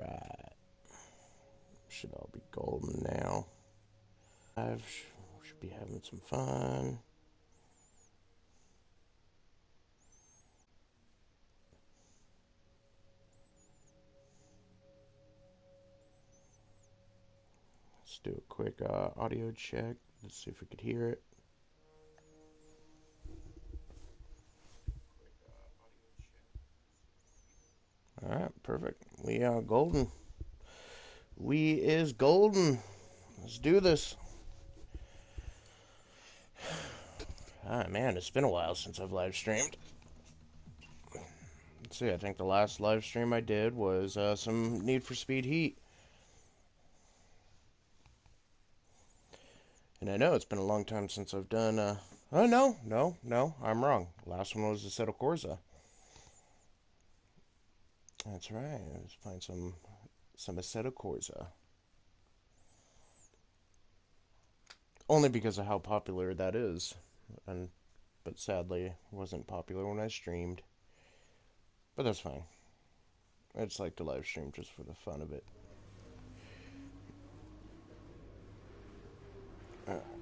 Alright. Should all be golden now. Should be having some fun. Let's do a quick audio check. Let's see if we could hear it. Alright, perfect. We are golden. We is golden. Let's do this. Man, it's been a while since I've live streamed. Let's see, I think the last live stream I did was some Need for Speed Heat. And I know it's been a long time since I've done, oh, no, I'm wrong. Last one was Assetto Corsa. That's right, let's find some Assetto Corsa. Only because of how popular that is. But sadly, it wasn't popular when I streamed. But that's fine. I just like to live stream just for the fun of it.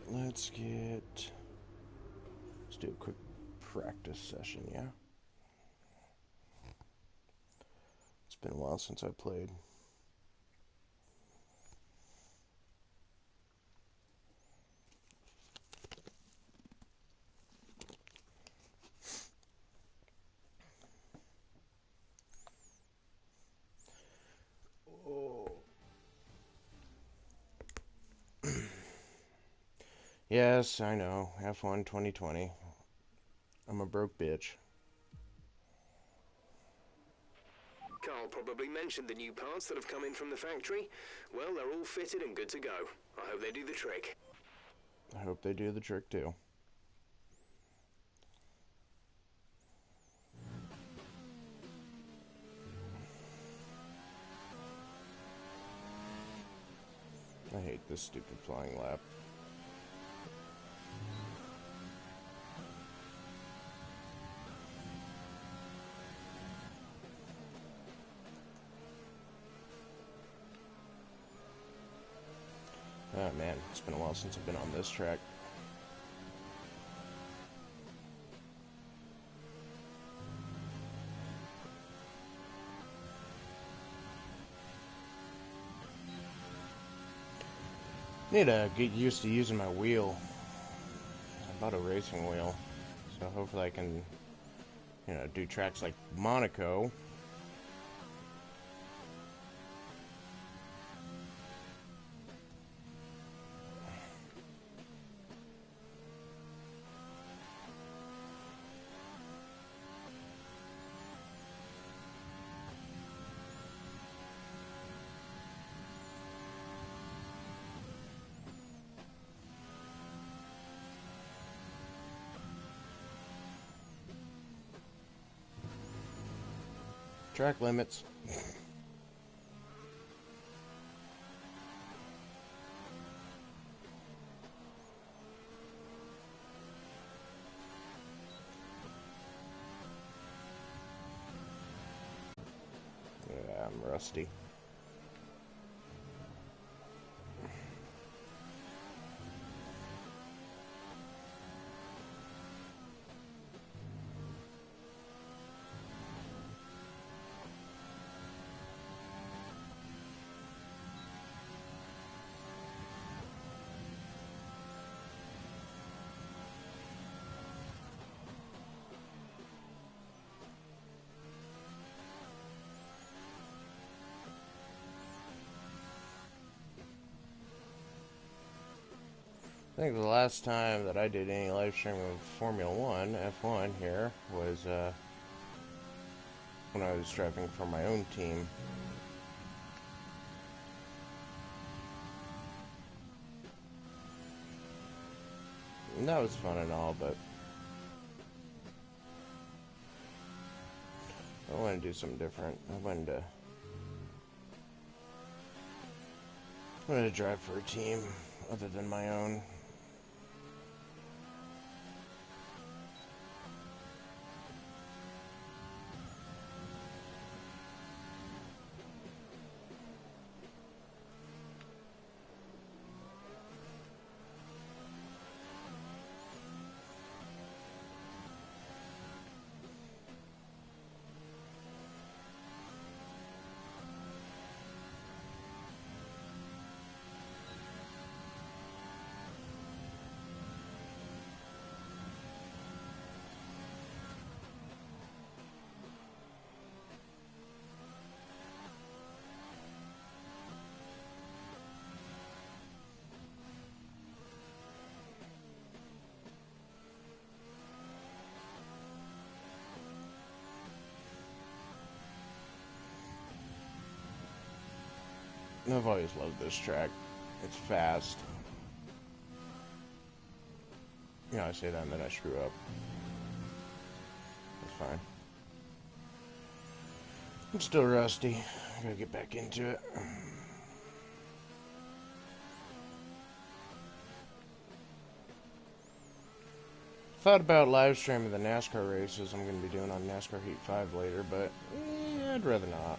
Let's do a quick practice session, yeah? It's been a while since I played. Yes, I know. F1 2020. I'm a broke bitch. Carl probably mentioned the new parts that have come in from the factory. Well, they're all fitted and good to go. I hope they do the trick. I hope they do the trick too. I hate this stupid flying lap. Oh man, it's been a while since I've been on this track. Need to get used to using my wheel. I bought a racing wheel, so hopefully I can, do tracks like Monaco. Track limits. Yeah, I'm rusty. I think the last time that I did any live stream of Formula One, F1 here, was when I was driving for my own team. And that was fun and all, but I wanted to do something different. I wanted to drive for a team other than my own. I've always loved this track. It's fast. You know, I say that and then I screw up. That's fine. I'm still rusty. I gotta get back into it. Thought about live streaming the NASCAR races I'm going to be doing on NASCAR Heat 5 later, but I'd rather not.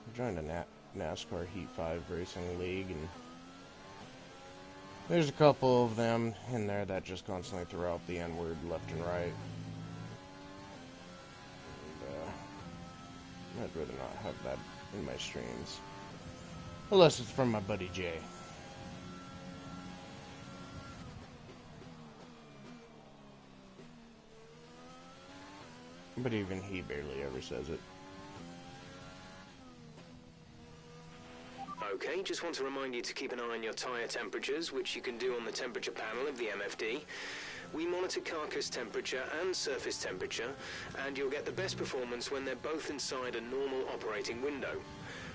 I joined a NASCAR Heat 5 racing league, and there's a couple of them in there that just constantly throw out the N-word left and right. And, I'd rather not have that in my streams. Unless it's from my buddy Jay. But even he barely ever says it. Okay, just want to remind you to keep an eye on your tyre temperatures, which you can do on the temperature panel of the MFD. We monitor carcass temperature and surface temperature, and you'll get the best performance when they're both inside a normal operating window.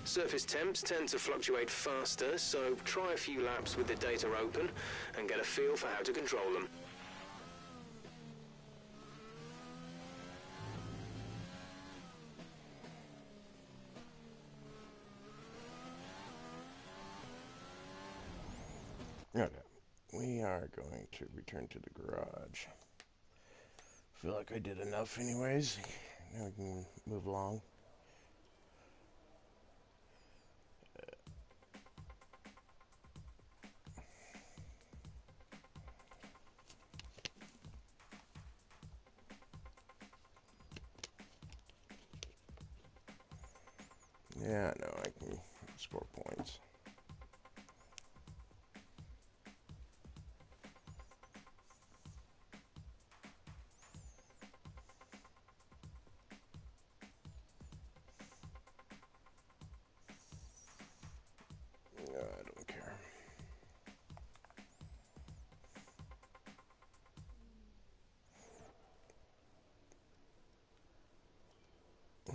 Surface temps tend to fluctuate faster, so try a few laps with the data open and get a feel for how to control them. Okay, we are going to return to the garage. Feel like I did enough anyways. Now we can move along. Yeah, no, I can score points. No, I don't care.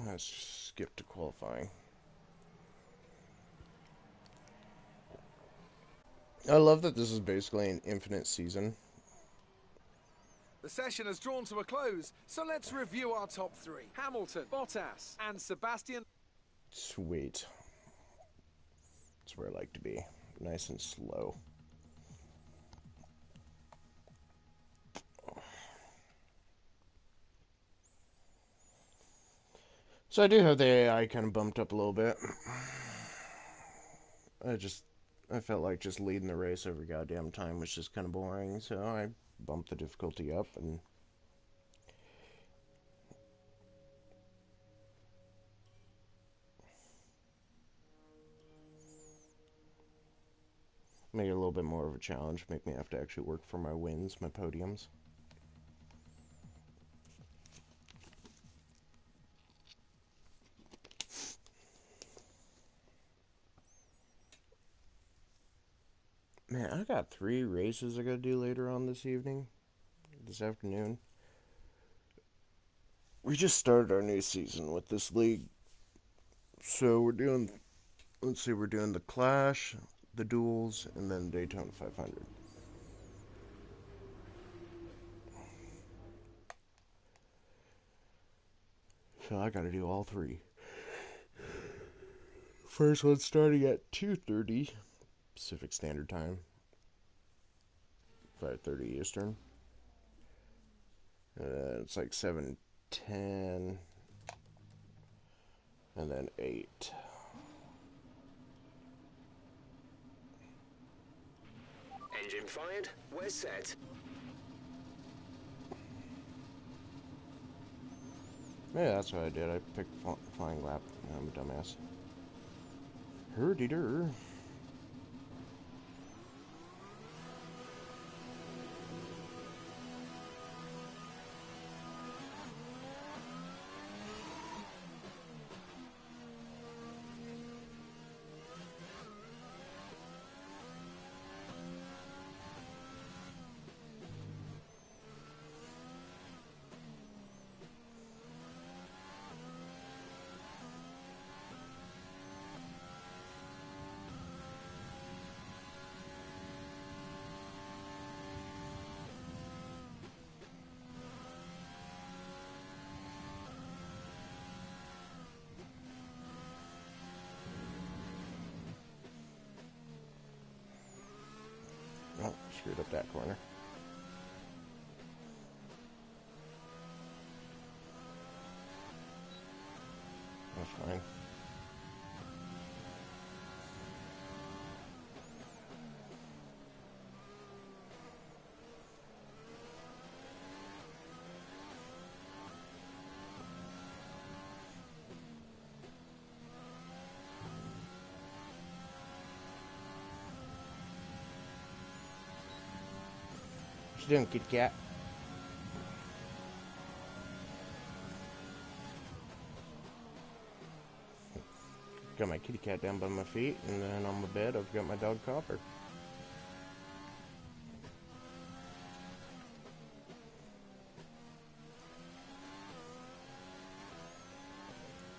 Let's skip to qualifying. I love that this is basically an infinite season. The session has drawn to a close, so let's review our top three. Hamilton, Bottas, and Sebastian. Sweet. That's where I like to be. Nice and slow. So I do have the AI kind of bumped up a little bit. I felt like just leading the race every goddamn time was just kind of boring, so I bumped the difficulty up and made it a little bit more of a challenge, make me have to actually work for my wins, my podiums. Man, I got 3 races I gotta do later on this afternoon. We just started our new season with this league. So we're doing the Clash, the Duels, and then Daytona 500. So I gotta do all 3. First one's starting at 2:30 Pacific Standard Time, 5:30 Eastern. It's like 7:10, and then 8. Engine fired, we're set. Yeah, that's what I did. I picked flying lap. I'm a dumbass. Herdy-der. screwed up that corner. That's fine. What you doing, kitty cat? Got my kitty cat down by my feet, and then on my bed I've got my dog Copper.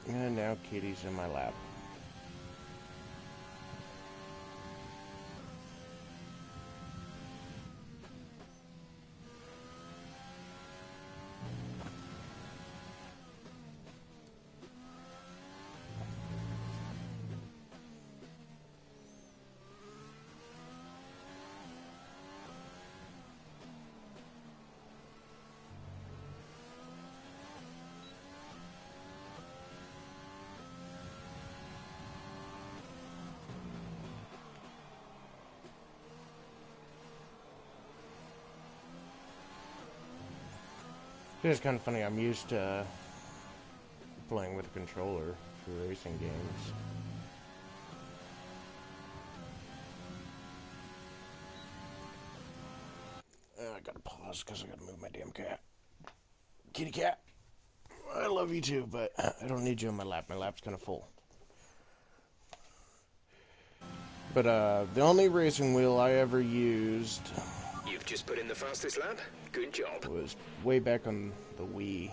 And now Kitty's in my lap. It's kind of funny, I'm used to playing with a controller for racing games. I gotta pause because I gotta move my damn cat. Kitty cat, I love you too, but I don't need you in my lap. My lap's kind of full. But the only racing wheel I ever used... You've just put in the fastest lap? Good job. ...was way back on the Wii.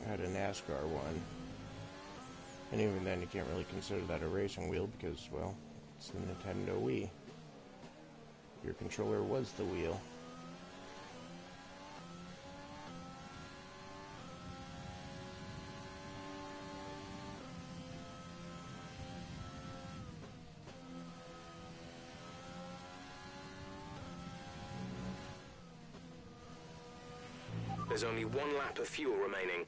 I had a NASCAR one. And even then, you can't really consider that a racing wheel because, well, it's the Nintendo Wii. Your controller was the wheel. There's only one lap of fuel remaining.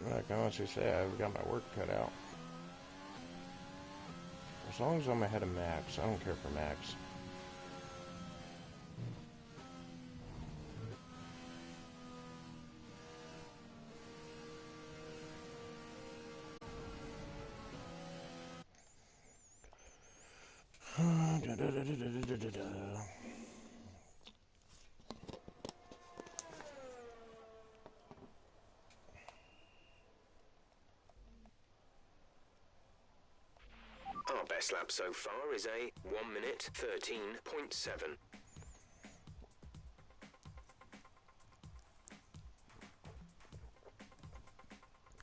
I can honestly say I've got my work cut out. As long as I'm ahead of Max, I don't care for Max. Our best lap so far is a 1 minute 13.7.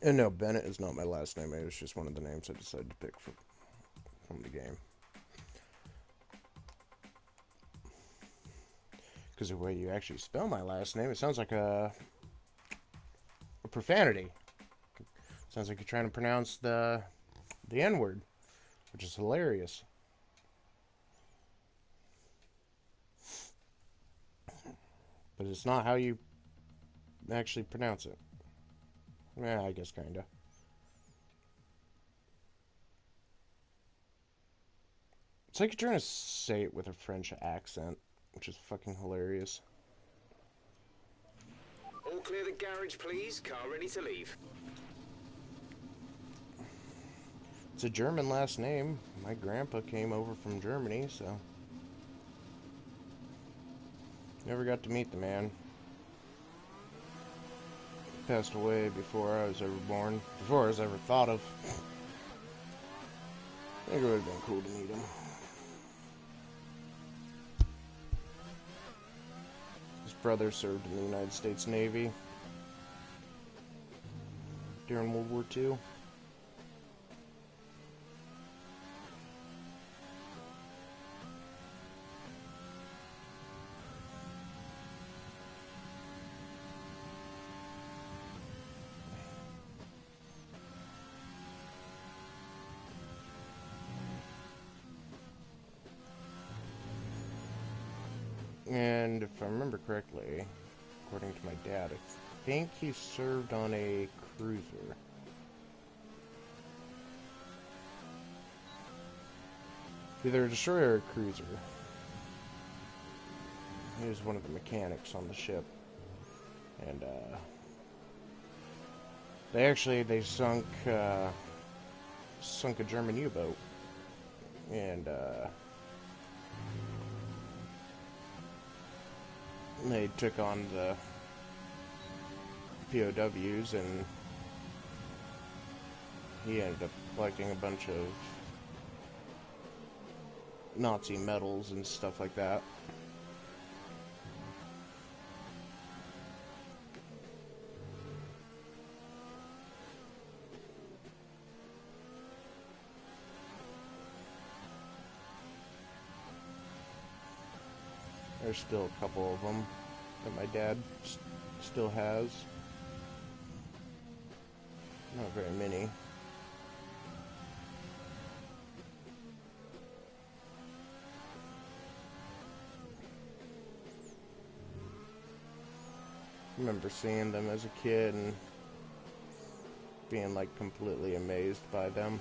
And no, Bennett is not my last name. It was just one of the names I decided to pick from the game. Because the way you actually spell my last name, it sounds like a profanity. Sounds like you're trying to pronounce the N-word, which is hilarious. But it's not how you actually pronounce it. Yeah, I guess kinda. It's like you're trying to say it with a French accent, which is fucking hilarious. All clear the garage, please. Car ready to leave. It's a German last name. My grandpa came over from Germany, so never got to meet the man. Passed away before I was ever born, before I was ever thought of. I think it would have been cool to meet him. His brother served in the United States Navy during World War II. And if I remember correctly, according to my dad, I think he served on a cruiser. Either a destroyer or a cruiser. He was one of the mechanics on the ship. And, they sunk a German U-boat. And, they took on the POWs, and he ended up collecting a bunch of Nazi medals and stuff like that. There's still a couple of them that my dad still has. Not very many. I remember seeing them as a kid and being like completely amazed by them.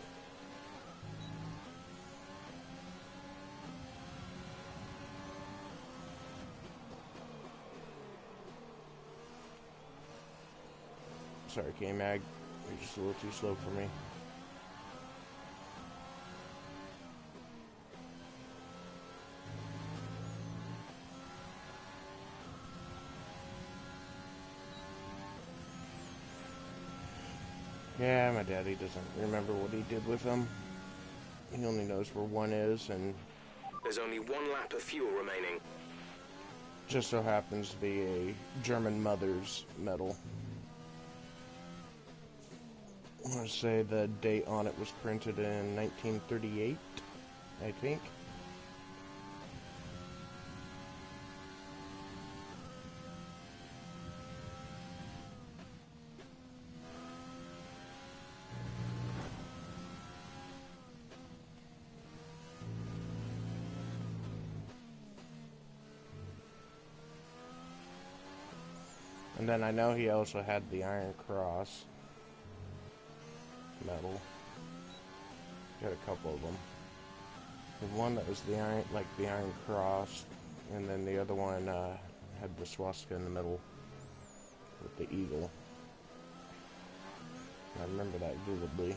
Sorry, K-Mag, you're just a little too slow for me. Yeah, my daddy doesn't remember what he did with them. He only knows where one is, and There's only one lap of fuel remaining. just so happens to be a German mother's medal. I want to say the date on it was printed in 1938, I think. And then I know he also had the Iron Cross medal. Got a couple of them. The one that was the Iron Cross, and then the other one had the swastika in the middle with the eagle. I remember that vividly.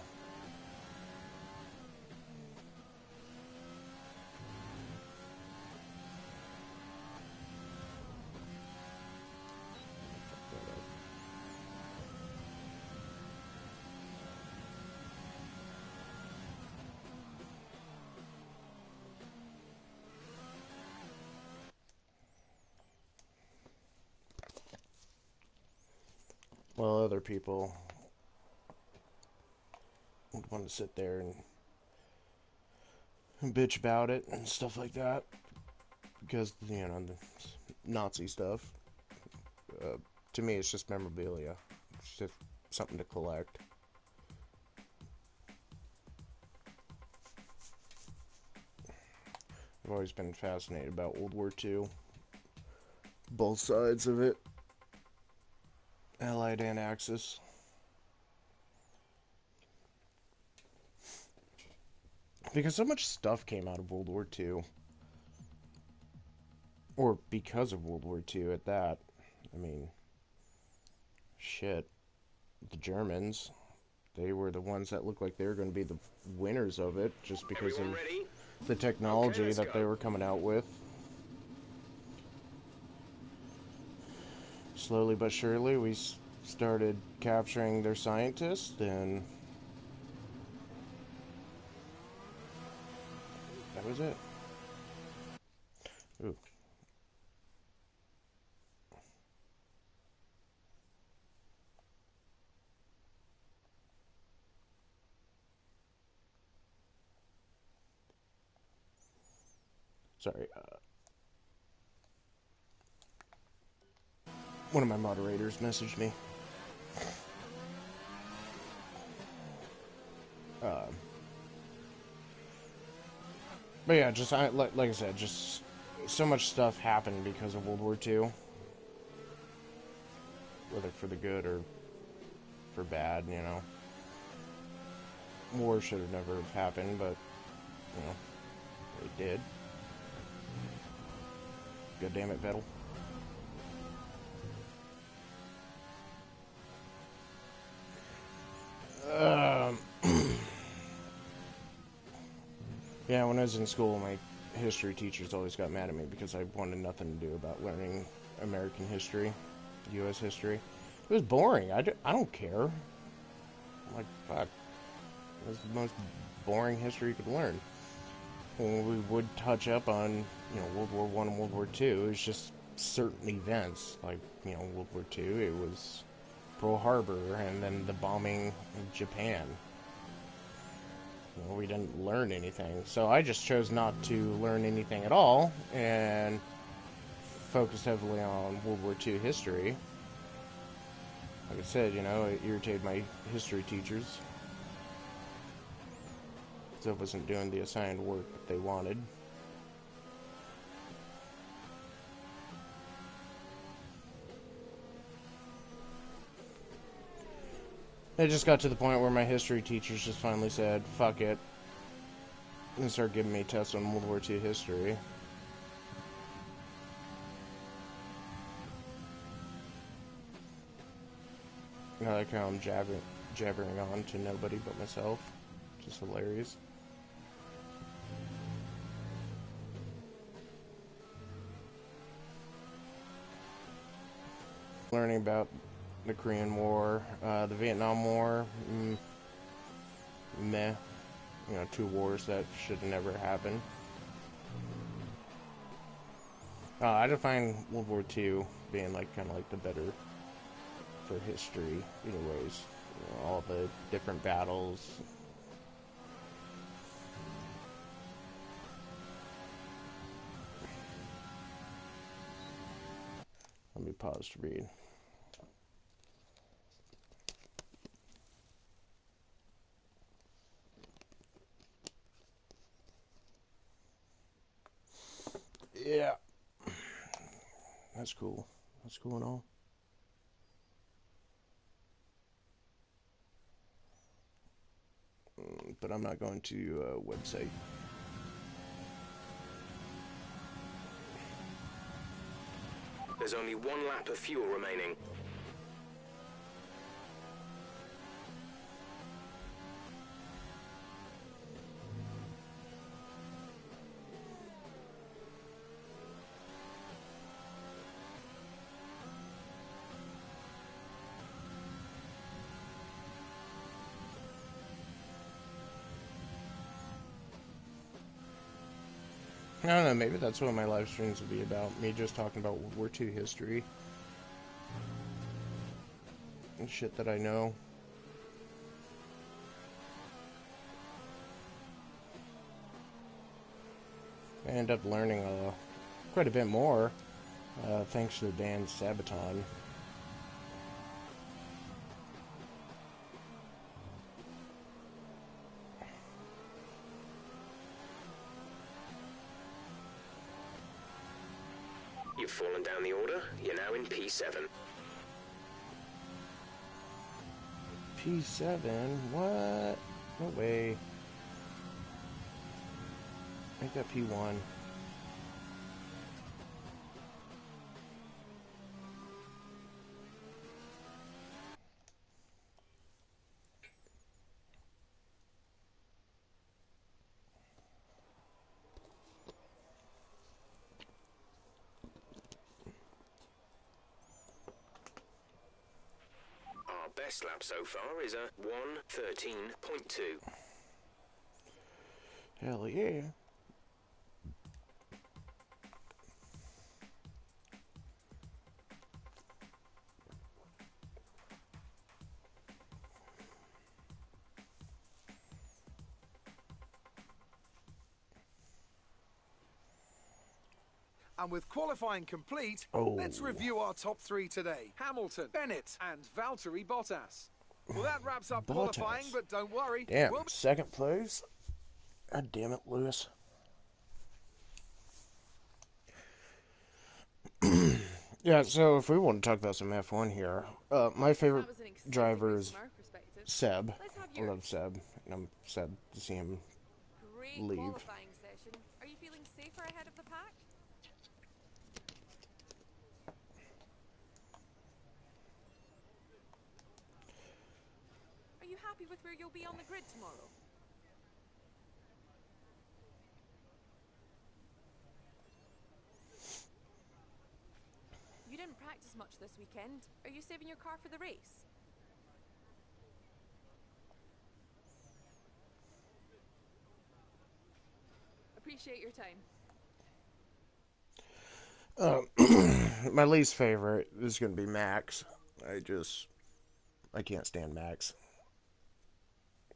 Well, other people would want to sit there and bitch about it and stuff like that because, you know, the Nazi stuff. To me, it's just memorabilia. It's just something to collect. I've always been fascinated about World War II. Both sides of it. Allied and Axis. Because so much stuff came out of World War II. Or because of World War II at that. I mean, shit. The Germans they were the ones that looked like they were going to be the winners of it, just because Everyone of ready? the technology Okay, let's that they go. were coming out with. Slowly but surely, we started capturing their scientists, and that was it. Ooh. Sorry. One of my moderators messaged me. But yeah, just like I said, just so much stuff happened because of World War II, whether for the good or for bad. War should have never have happened, but it did. God damn it, Vettel. Um, yeah, when I was in school, my history teachers always got mad at me because I wanted nothing to do about learning American history, U.S. history. It was boring. I don't care. I'm like, fuck. That's the most boring history you could learn. When we would touch up on, World War One and World War Two, it's just certain events. Like, World War Two, it was Pearl Harbor and then the bombing of Japan. We didn't learn anything. So I just chose not to learn anything at all and focused heavily on World War II history. Like I said, it irritated my history teachers. So I wasn't doing the assigned work that they wanted. It just got to the point where my history teachers just finally said, fuck it, and started giving me tests on World War II history. I like how I'm jabbering on to nobody but myself. Just hilarious. Learning about the Korean War, the Vietnam War, meh. Two wars that should have never happened. I define World War II being kind of like the better for history, anyways. All the different battles. Let me pause to read. Yeah. That's cool. That's cool and all. But I'm not going to a website. There's only one lap of fuel remaining. I don't know, maybe that's what my live streams will be about. Me just talking about World War II history. And shit that I know. I end up learning quite a bit more, thanks to the band Sabaton. You've fallen down the order. You're now in P7. P7? What? No way. Make that P1. best lap so far is a 1:13.2. Hell yeah. And with qualifying complete, Oh. let's review our top 3 today. Hamilton, Bennett, and Valtteri Bottas. Well, that wraps up qualifying, but don't worry. Damn, We'll second place? God damn it, Lewis. Yeah, so if we want to talk about some F1 here, my favorite driver is Seb. I love Seb, and I'm sad to see him Great leave. qualifying session. Are you feeling safer ahead of the pack? Are you happy with where you'll be on the grid tomorrow? You didn't practice much this weekend. Are you saving your car for the race? Appreciate your time. My least favorite is going to be Max. I can't stand Max.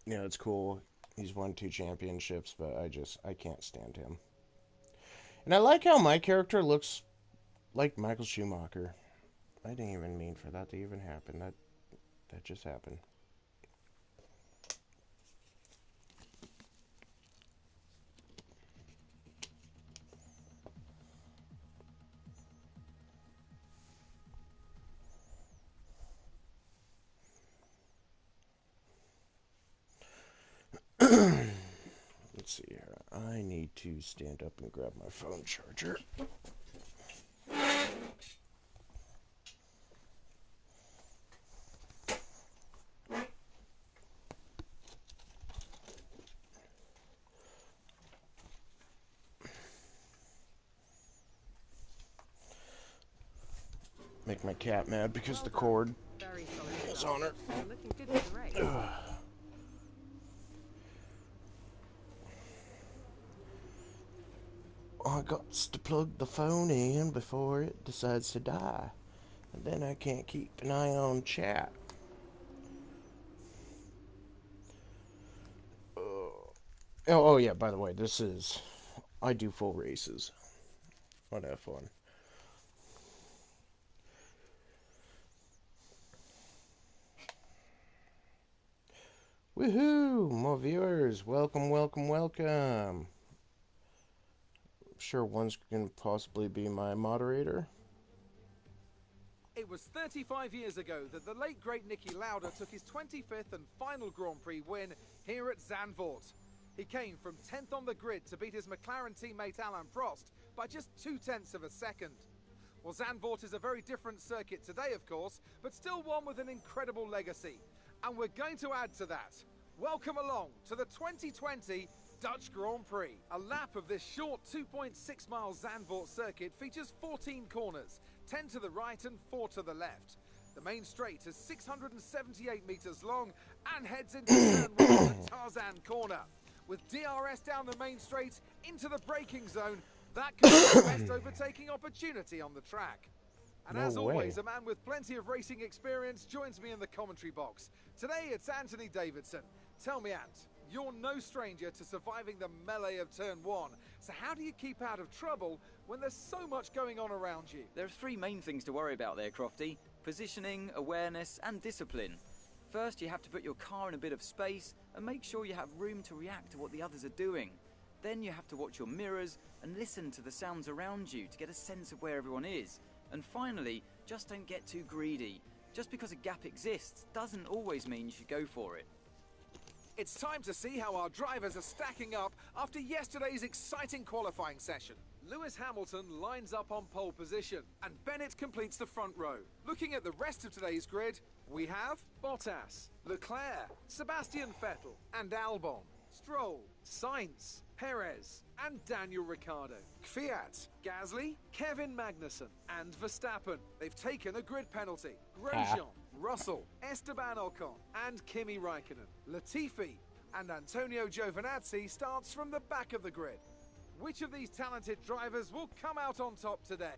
You know, it's cool. He's won 2 championships, but I can't stand him. And I like how my character looks like Michael Schumacher. I didn't even mean for that to even happen. That just happened. Let's see here. I need to stand up and grab my phone charger. Make my cat mad because the cord is on her. You're looking good for the race. I got to plug the phone in before it decides to die. And then I can't keep an eye on chat. Oh yeah, by the way, I do full races on F1. Woohoo! More viewers. Welcome, welcome, welcome. I'm sure one's going to possibly be my moderator. It was 35 years ago that the late great Niki Lauda took his 25th and final Grand Prix win here at Zandvoort. He came from 10th on the grid to beat his McLaren teammate Alain Prost by just 0.2 of a second. Well, Zandvoort is a very different circuit today, of course, but still one with an incredible legacy. And we're going to add to that. Welcome along to the 2020 Dutch Grand Prix. A lap of this short 2.6 mile Zandvoort circuit features 14 corners, 10 to the right and 4 to the left. The main straight is 678 metres long and heads into turn 1 to Tarzan corner. With DRS down the main straight into the braking zone, that could be the best overtaking opportunity on the track. And as always, a man with plenty of racing experience joins me in the commentary box. Today it's Anthony Davidson. Tell me, Ant, you're no stranger to surviving the melee of turn 1. So how do you keep out of trouble when there's so much going on around you? There are 3 main things to worry about there, Crofty. Positioning, awareness and discipline. First, you have to put your car in a bit of space and make sure you have room to react to what the others are doing. Then you have to watch your mirrors and listen to the sounds around you to get a sense of where everyone is. And finally, just don't get too greedy. Just because a gap exists doesn't always mean you should go for it. It's time to see how our drivers are stacking up after yesterday's exciting qualifying session. Lewis Hamilton lines up on pole position, and Bennett completes the front row. Looking at the rest of today's grid, we have Bottas, Leclerc, Sebastian Vettel, and Albon, Stroll, Sainz, Perez, and Daniel Ricciardo. Kvyat, Gasly, Kevin Magnussen, and Verstappen. They've taken a grid penalty. Grosjean, Russell, Esteban Ocon, and Kimi Raikkonen. Latifi and Antonio Giovinazzi starts from the back of the grid. Which of these talented drivers will come out on top today?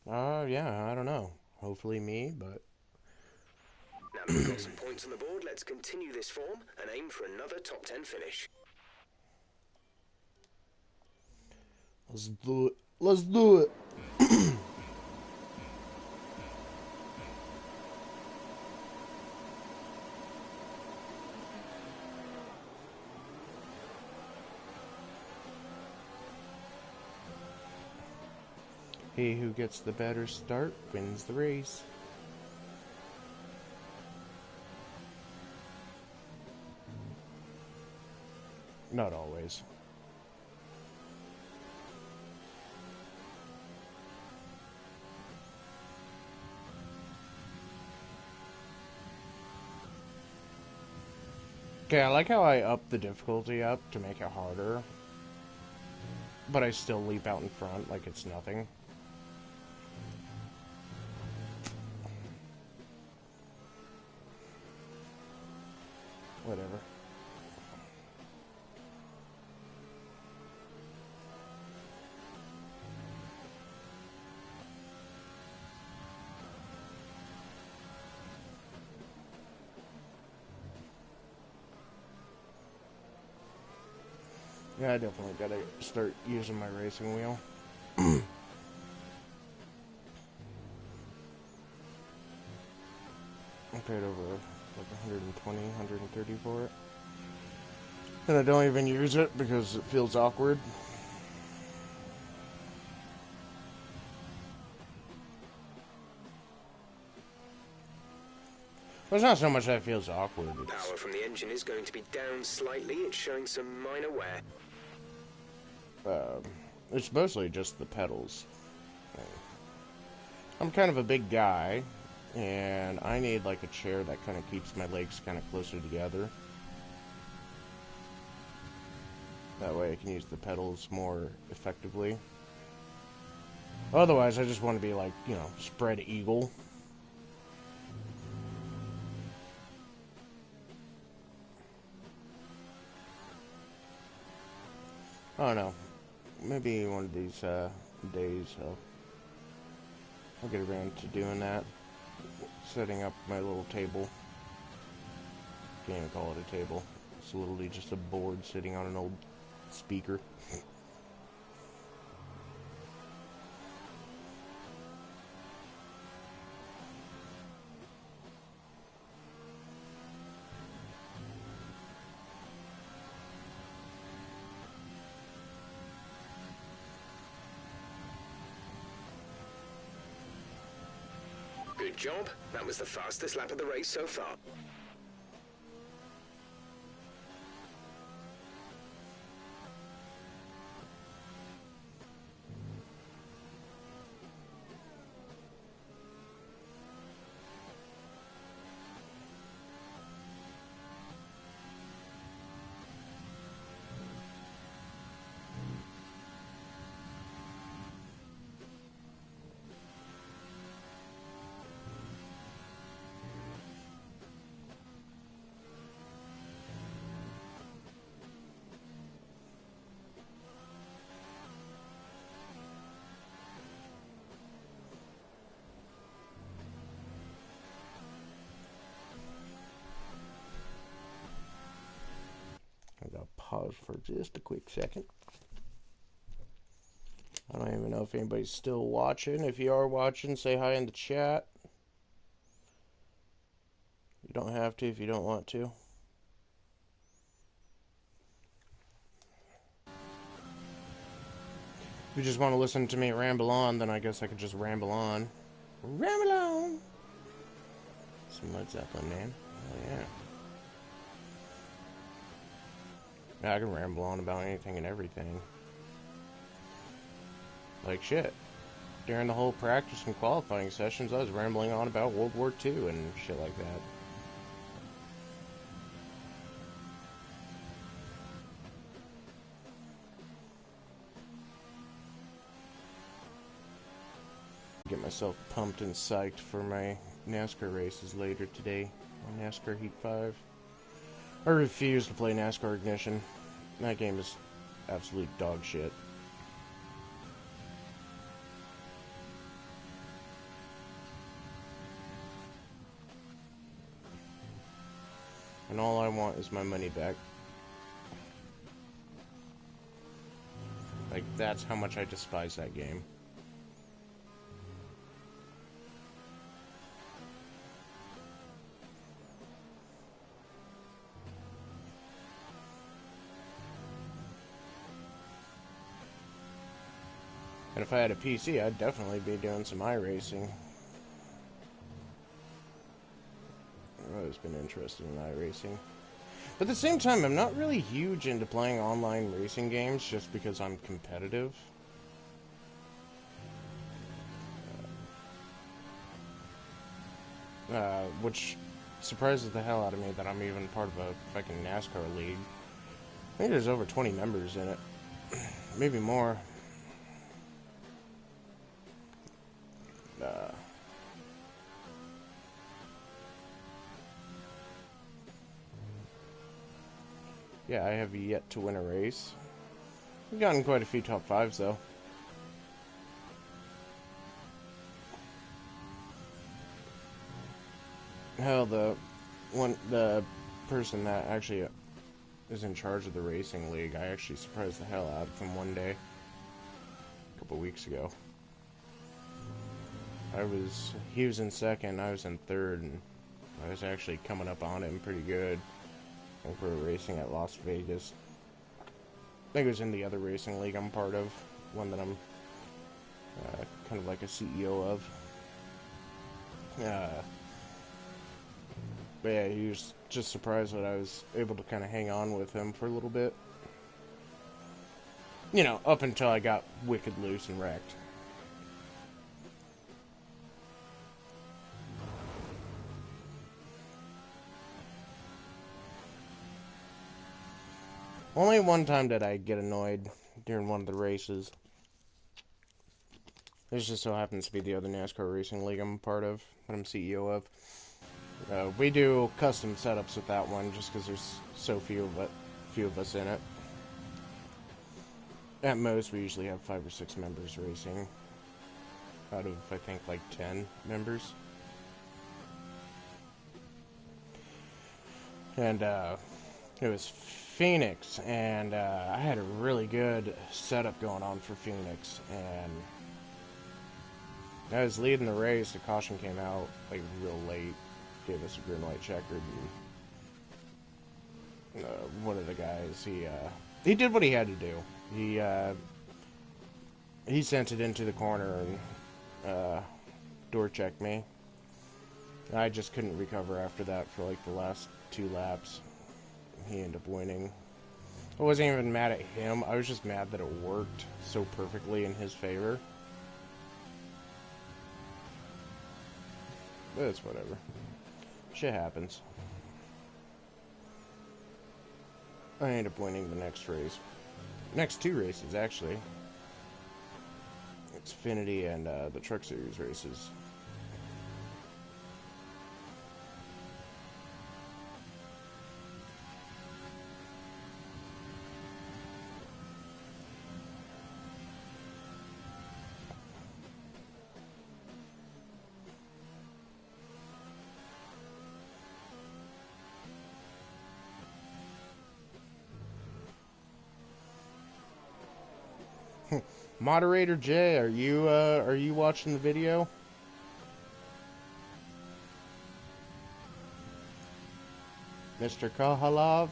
Yeah, I don't know. Hopefully me, but... Now that we've got some points on the board, let's continue this form and aim for another top 10 finish. Let's do it. Let's do it. He who gets the better start wins the race. Not always. Okay, I like how I upped the difficulty up to make it harder, but I still leap out in front like it's nothing. Whatever. Yeah, I definitely gotta start using my racing wheel. I paid over like 120, 130 for it. And I don't even use it because it feels awkward. Well, it's not so much that it feels awkward. Power from the engine is going to be down slightly. It's showing some minor wear. It's mostly just the pedals. I'm kind of a big guy, and I need like a chair that kind of keeps my legs kind of closer together. That way I can use the pedals more effectively. Otherwise, I just want to be like, you know, spread eagle. I don't know. Maybe one of these days I'll get around to doing that. Setting up my little table. Can't even call it a table. It's literally just a board sitting on an old speaker. Good job. That was the fastest lap of the race so far. Pause for just a quick second. I don't even know if anybody's still watching. If you are watching, say hi in the chat. You don't have to if you don't want to. If you just want to listen to me ramble on, then I guess I could just ramble on. Ramble on! Some Led Zeppelin, man. Oh, yeah. Yeah, I can ramble on about anything and everything. Like shit. During the whole practice and qualifying sessions, I was rambling on about World War II and shit like that. Get myself pumped and psyched for my NASCAR races later today on NASCAR Heat 5. I refuse to play NASCAR Ignition. That game is absolute dog shit. And all I want is my money back. Like, that's how much I despise that game. And if I had a PC, I'd definitely be doing some iRacing. I've always been interested in iRacing. But at the same time, I'm not really huge into playing online racing games just because I'm competitive. Which surprises the hell out of me that I'm even part of a fucking NASCAR league. I think there's over 20 members in it. Maybe more. Yeah, I have yet to win a race. I've gotten quite a few top 5s though. Hell, the person that actually is in charge of the racing league, I actually surprised the hell out of him one day, a couple weeks ago. He was in second, I was in third, and I was actually coming up on him pretty good. I think we were racing at Las Vegas. I think it was in the other racing league I'm part of, one that I'm kind of like a CEO of. But yeah, he was just surprised that I was able to kind of hang on with him for a little bit. You know, up until I got wicked loose and wrecked. Only one time did I get annoyed during one of the races. This just so happens to be the other NASCAR racing league I'm a part of, that I'm CEO of. We do custom setups with that one just because there's so few of us in it. At most, we usually have 5 or 6 members racing. Out of, I think, like 10 members. And, it was Phoenix, and I had a really good setup going on for Phoenix, and I was leading the race. The caution came out like real late, gave us a green light checkered, and one of the guys, he did what he had to do. He sent it into the corner and door checked me. I just couldn't recover after that for like the last 2 laps. He ended up winning. I wasn't even mad at him. I was just mad that it worked so perfectly in his favor. But it's whatever. Shit happens. I ended up winning the next race. Next 2 races, actually. Xfinity and the Truck Series races. Moderator Jay, are you watching the video? Mr. Kahalov?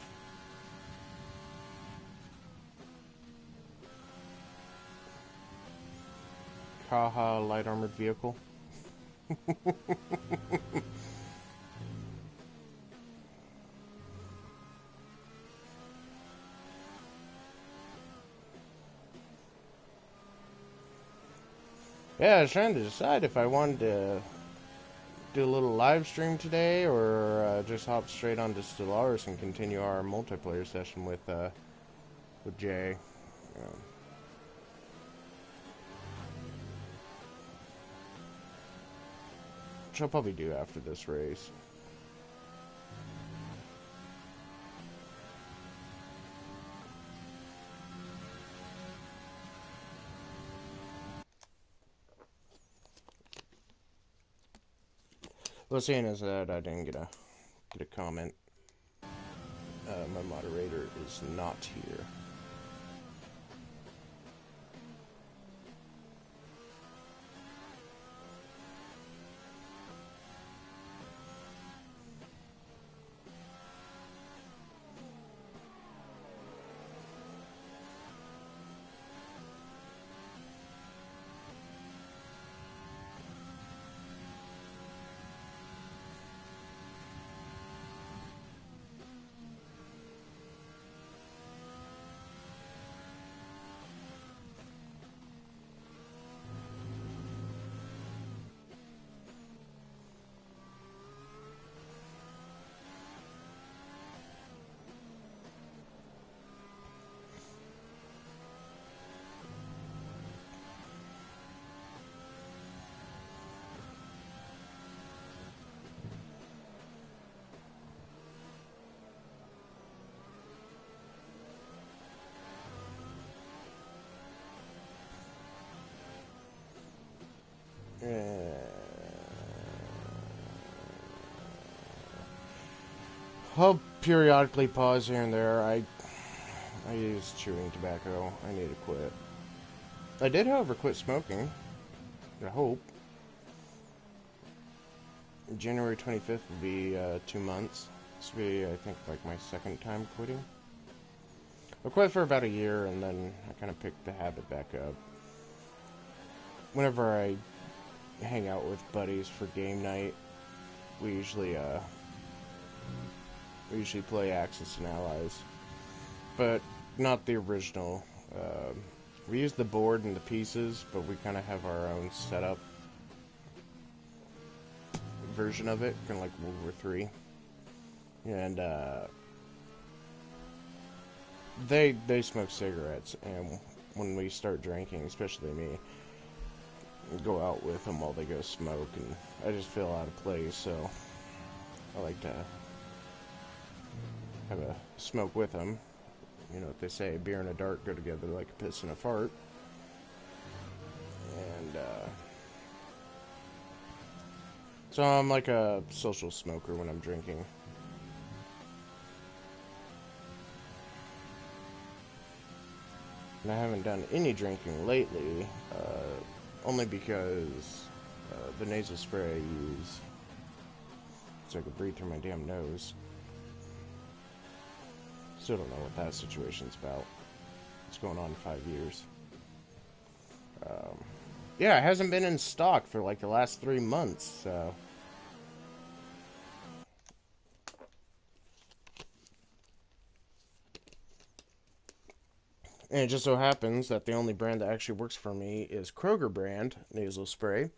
Kaha light armored vehicle? Yeah, I was trying to decide if I wanted to do a little live stream today or just hop straight onto Stellaris and continue our multiplayer session with Jay. which I'll probably do after this race. Well, seeing as that I didn't get a comment, my moderator is not here. I'll periodically pause here and there. I use chewing tobacco. I need to quit. I did, however, quit smoking. I hope. January 25th will be 2 months. This will be, I think, like my second time quitting. I quit for about a year, and then I kind of picked the habit back up. Whenever I hang out with buddies for game night, we usually play Axis and Allies, but not the original. We use the board and the pieces, but we kind of have our own setup version of it, kind of like World War III. And they smoke cigarettes, and when we start drinking, especially me, go out with them while they go smoke, and I just feel out of place, so I like to have a smoke with them. You know what they say, beer and a dart go together like a piss and a fart. And so I'm like a social smoker when I'm drinking. And I haven't done any drinking lately, only because the nasal spray I use, so I could breathe through my damn nose. Still don't know what that situation's about. It's going on 5 years. Yeah, it hasn't been in stock for like the last 3 months, so. And it just so happens that the only brand that actually works for me is Kroger brand nasal spray.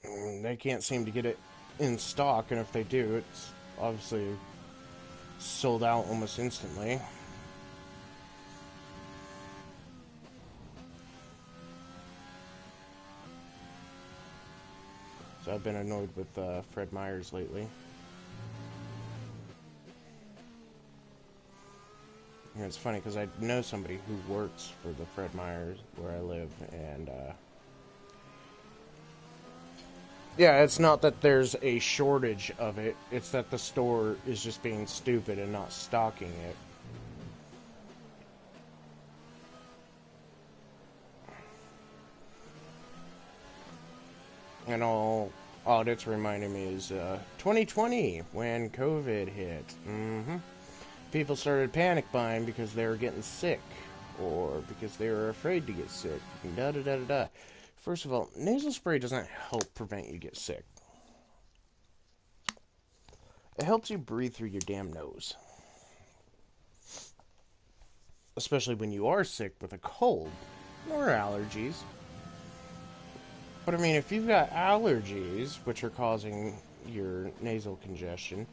And they can't seem to get it in stock, and if they do, it's obviously sold out almost instantly. So I've been annoyed with Fred Meyers lately. And it's funny because I know somebody who works for the Fred Meyers where I live, and yeah, it's not that there's a shortage of it, it's that the store is just being stupid and not stocking it. And all audits reminding me is 2020 when COVID hit. People started panic buying because they were getting sick, or because they were afraid to get sick. Da da da da da. First of all, nasal spray doesn't help prevent you get sick. It helps you breathe through your damn nose. Especially when you are sick with a cold or allergies. But I mean, if you've got allergies, which are causing your nasal congestion,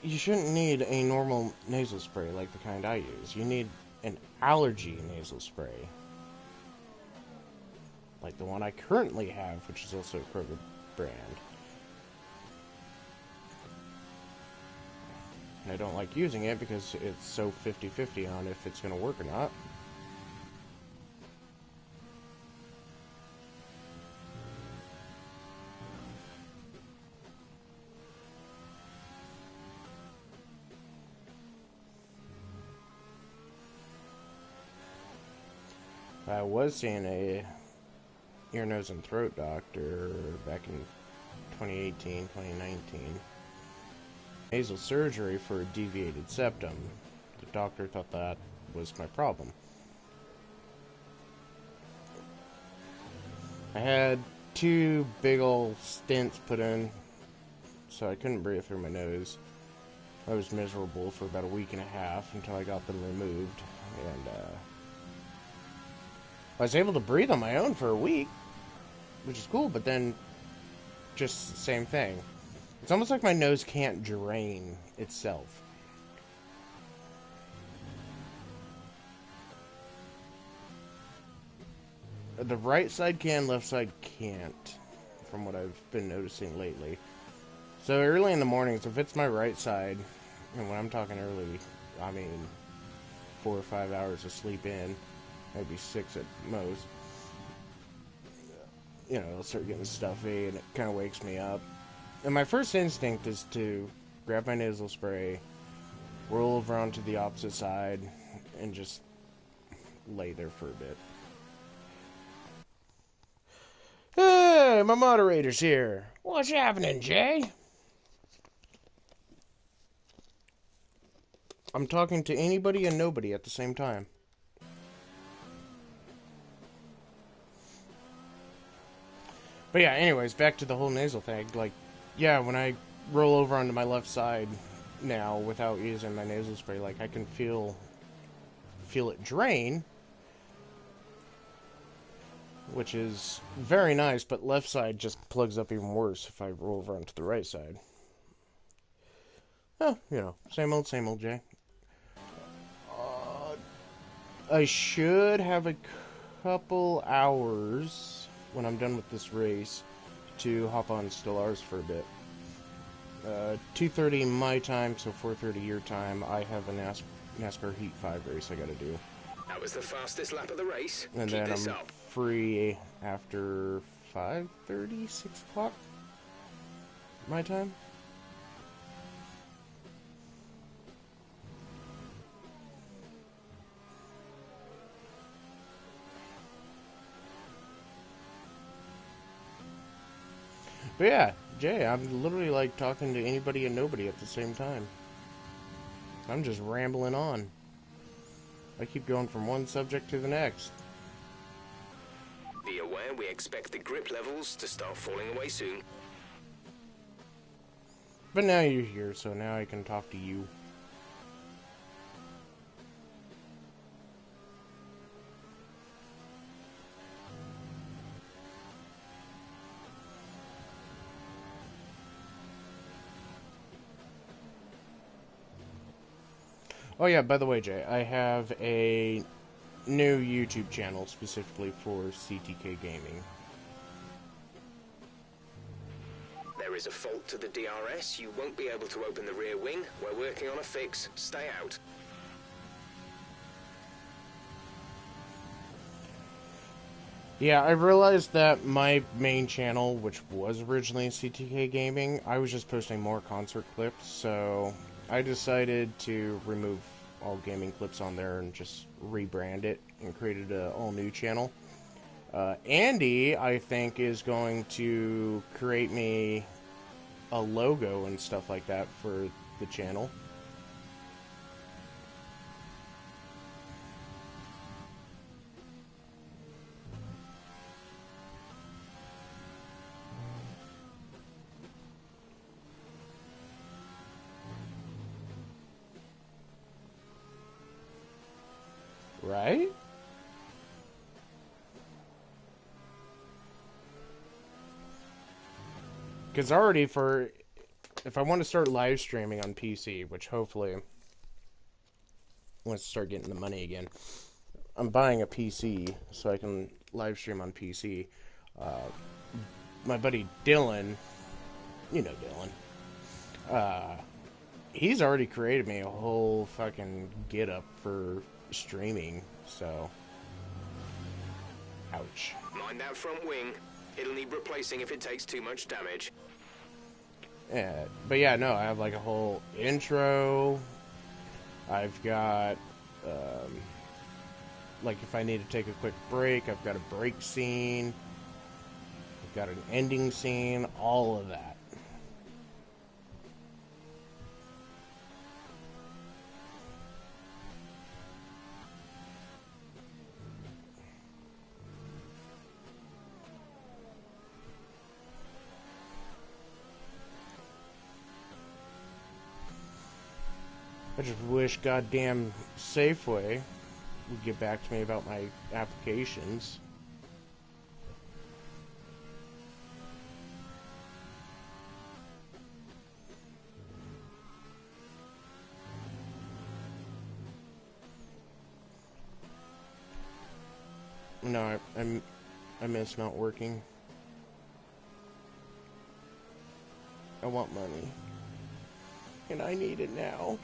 you shouldn't need a normal nasal spray like the kind I use. You need an allergy nasal spray. like the one I currently have, which is also a Kroger brand. And I don't like using it because it's so 50-50 on if it's going to work or not. I was seeing a ear, nose, and throat doctor back in 2018, 2019. Nasal surgery for a deviated septum. The doctor thought that was my problem. I had 2 big old stents put in, so I couldn't breathe through my nose. I was miserable for about a week and a half until I got them removed, and I was able to breathe on my own for a week, which is cool, but then just the same thing. It's almost like my nose can't drain itself. The right side can, left side can't, from what I've been noticing lately. So early in the mornings, if it's my right side, and when I'm talking early, I mean 4 or 5 hours of sleep in, maybe 6 at most, you know, I'll start getting stuffy and it kind of wakes me up. And my first instinct is to grab my nasal spray, roll over onto the opposite side, and just lay there for a bit. Hey, my moderator's here. What's happening, Jay? I'm talking to anybody and nobody at the same time. But yeah, anyways, back to the whole nasal thing. Like, yeah, when I roll over onto my left side now without using my nasal spray, like, I can feel it drain, which is very nice, but left side just plugs up even worse if I roll over onto the right side. Oh, you know, same old, Jay. I should have a couple hours when I'm done with this race to hop on Stellaris for a bit. 2:30 my time, so 4:30 your time. I have a NASCAR Heat 5 race I gotta do. That was the fastest lap of the race. And Keep then this I'm up. free after 5:30, 6 o'clock my time. But yeah, Jay, I'm literally like talking to anybody and nobody at the same time. I'm just rambling on. I keep going from one subject to the next. Be aware we expect the grip levels to start falling away soon. But now you're here, so now I can talk to you. Oh yeah, by the way, Jay, I have a new YouTube channel specifically for CTK Gaming. There is a fault to the DRS. You won't be able to open the rear wing. We're working on a fix. Stay out. Yeah, I realized that my main channel, which was originally CTK Gaming, I was just posting more concert clips, so I decided to remove all gaming clips on there and just rebrand it and created an all-new channel. Andy, I think, is going to create me a logo and stuff like that for the channel. Right? Because already if I want to start live streaming on PC, which hopefully, once I start getting the money again, I'm buying a PC so I can live stream on PC. My buddy Dylan, you know Dylan, he's already created me a whole fucking get up for streaming, so ouch. Mind that front wing. It'll need replacing if it takes too much damage. Yeah, but yeah, no, I have like a whole intro. I've got, like if I need to take a quick break, I've got a break scene. I've got an ending scene, all of that. I just wish goddamn Safeway would get back to me about my applications. No, I miss not working. I want money. And I need it now.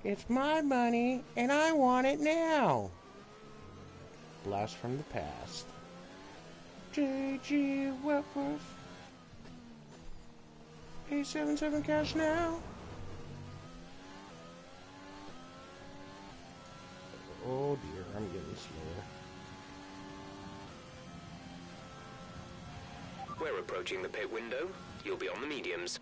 It's my money, and I want it now. Blast from the past. J.G. Wentworth. 877 cash now. Oh dear, I'm getting slower. We're approaching the pit window. You'll be on the mediums.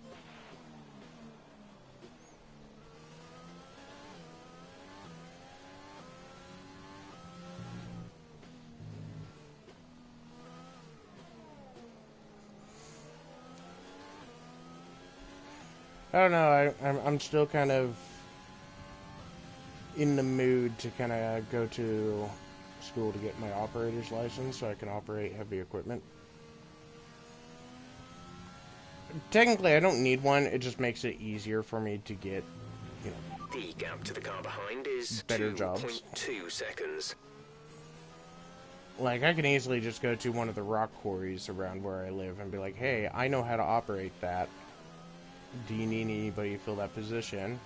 I don't know, I'm still kind of in the mood to kind of go to school to get my operator's license so I can operate heavy equipment. Technically, I don't need one, it just makes it easier for me to get, you know, The gap to the car behind is better jobs. 2.2 seconds. Like, I can easily just go to one of the rock quarries around where I live and be like, hey, I know how to operate that. Do you need anybody to fill that position?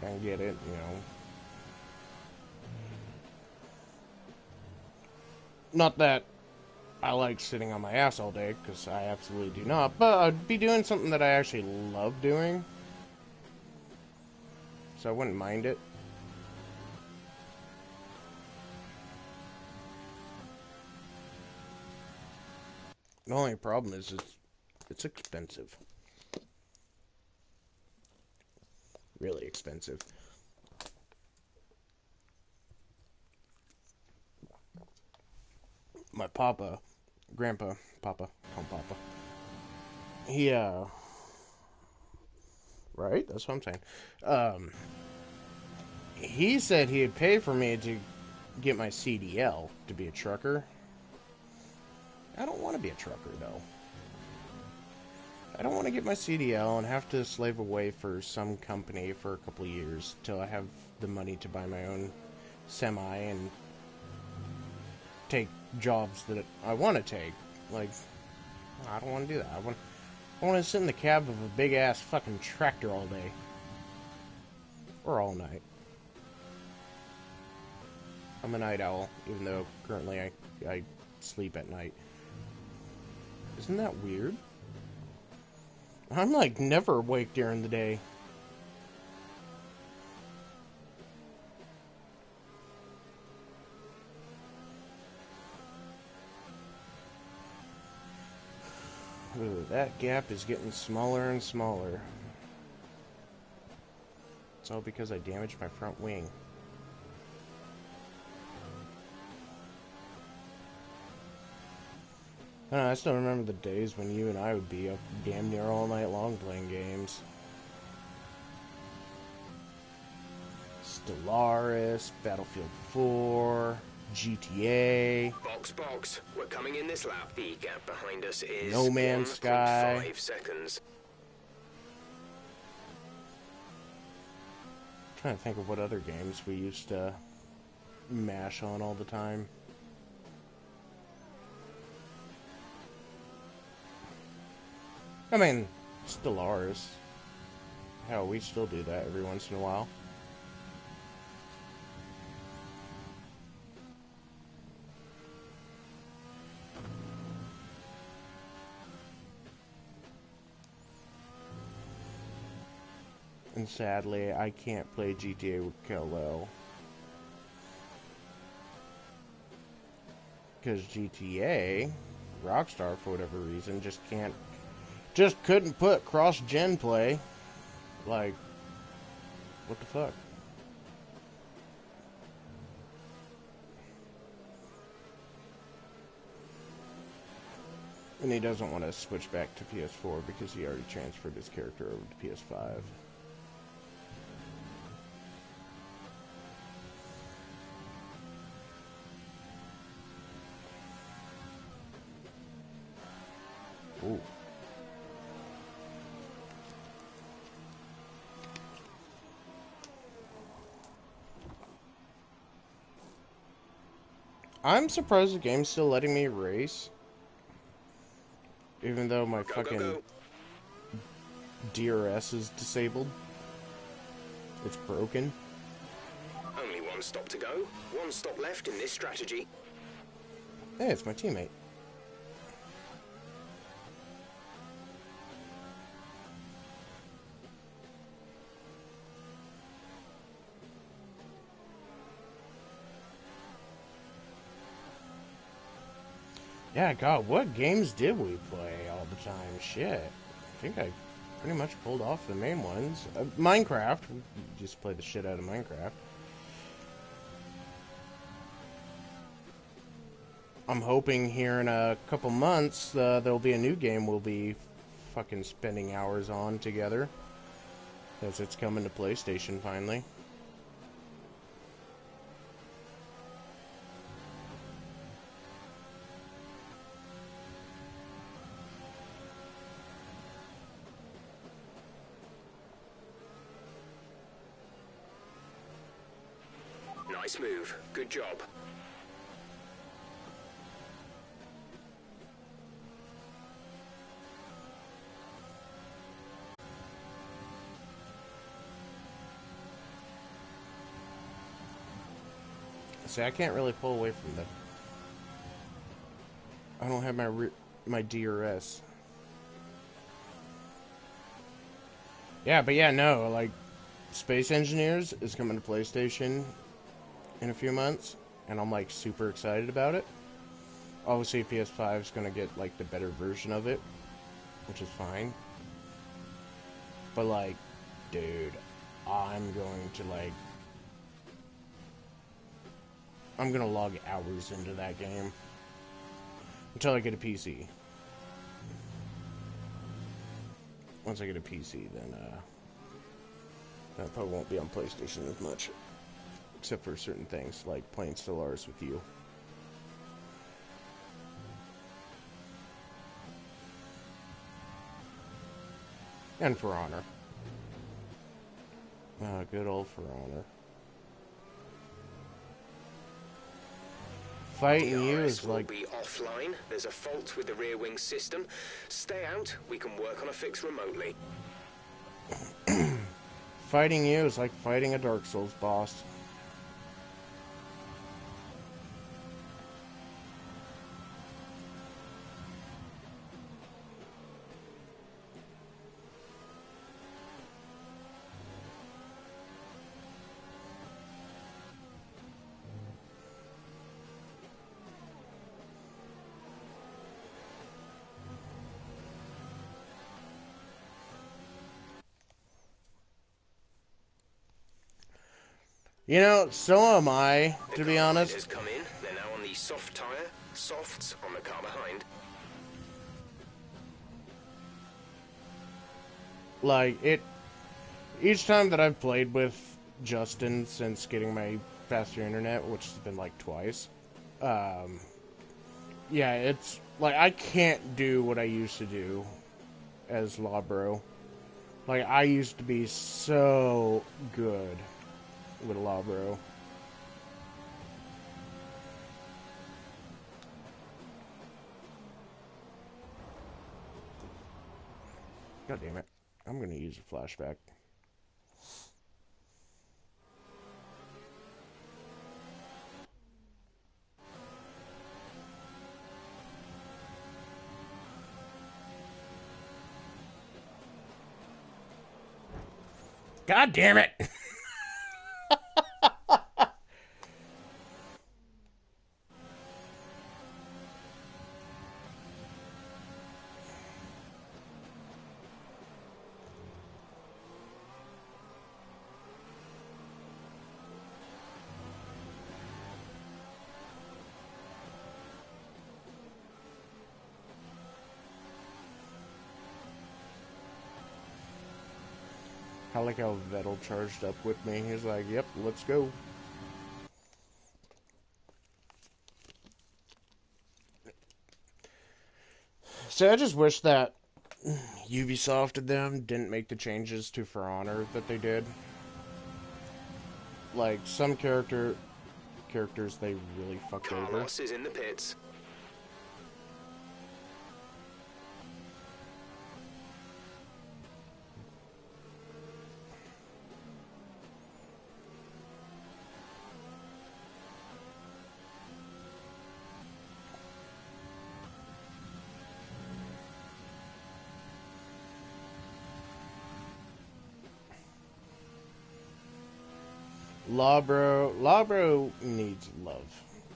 And get it, you know. Not that I like sitting on my ass all day, because I absolutely do not, but I'd be doing something that I actually love doing. So I wouldn't mind it. The only problem is it's expensive. Really expensive. My papa, grandpa, papa, call him papa. He, right? That's what I'm saying. He said he'd pay for me to get my CDL to be a trucker. I don't want to be a trucker, though. I don't want to get my CDL and have to slave away for some company for a couple of years till I have the money to buy my own semi and take jobs that I want to take. Like, I don't want to do that. I want to sit in the cab of a big-ass fucking tractor all day. Or all night. I'm a night owl, even though currently I sleep at night. Isn't that weird? I'm like never awake during the day. Ooh, that gap is getting smaller and smaller. It's all because I damaged my front wing. I don't know, I still remember the days when you and I would be up damn near all night long playing games. Stellaris, Battlefield 4, GTA. Box. We're coming in this lap. The gap behind us is No Man's Sky. 1.5 seconds. trying to think of what other games we used to mash on all the time. I mean, Stellaris. Hell, we still do that every once in a while. And sadly, I can't play GTA with Kal-El. Because GTA, Rockstar, for whatever reason, just couldn't put cross-gen play. Like, what the fuck? And he doesn't want to switch back to PS4 because he already transferred his character over to PS5. Ooh. I'm surprised the game's still letting me race. Even though my fucking DRS is disabled. It's broken. Only one stop to go. One stop left in this strategy. Hey, it's my teammate. Yeah, God, what games did we play all the time? Shit. I think I pretty much pulled off the main ones. Minecraft. We just played the shit out of Minecraft. I'm hoping here in a couple months there'll be a new game we'll be fucking spending hours on together. Because it's coming to PlayStation finally. Nice move. Good job. See, I can't really pull away from that. I don't have my DRS. Yeah, but yeah, no, like, Space Engineers is coming to PlayStation in a few months, and I'm, like, super excited about it. Obviously, PS5 is going to get, like, the better version of it, which is fine. But, like, dude, I'm going to, like, I'm going to log hours into that game until I get a PC. Once I get a PC, then, that probably won't be on PlayStation as much. Except for certain things, like playing Stellaris with you. And For Honor. Good old For Honor. Fighting you is like... will be offline. There's a fault with the rear wing system. Stay out. We can work on a fix remotely. Fighting you is like fighting a Dark Souls boss. You know, so am I, to be honest. Has come in. They're now on the soft tire. Softs on the car behind. Like, each time that I've played with Justin since getting my faster internet, which has been like twice, yeah, it's like I can't do what I used to do as Lawbro. Like, I used to be so good with Labro. God damn it. I'm gonna use a flashback. God damn it! I like how Vettel charged up with me. He's like, yep, let's go. So I just wish that Ubisoft and them didn't make the changes to For Honor that they did. Like, some characters they really fucked over. Carlos is in the pits. Labro needs love.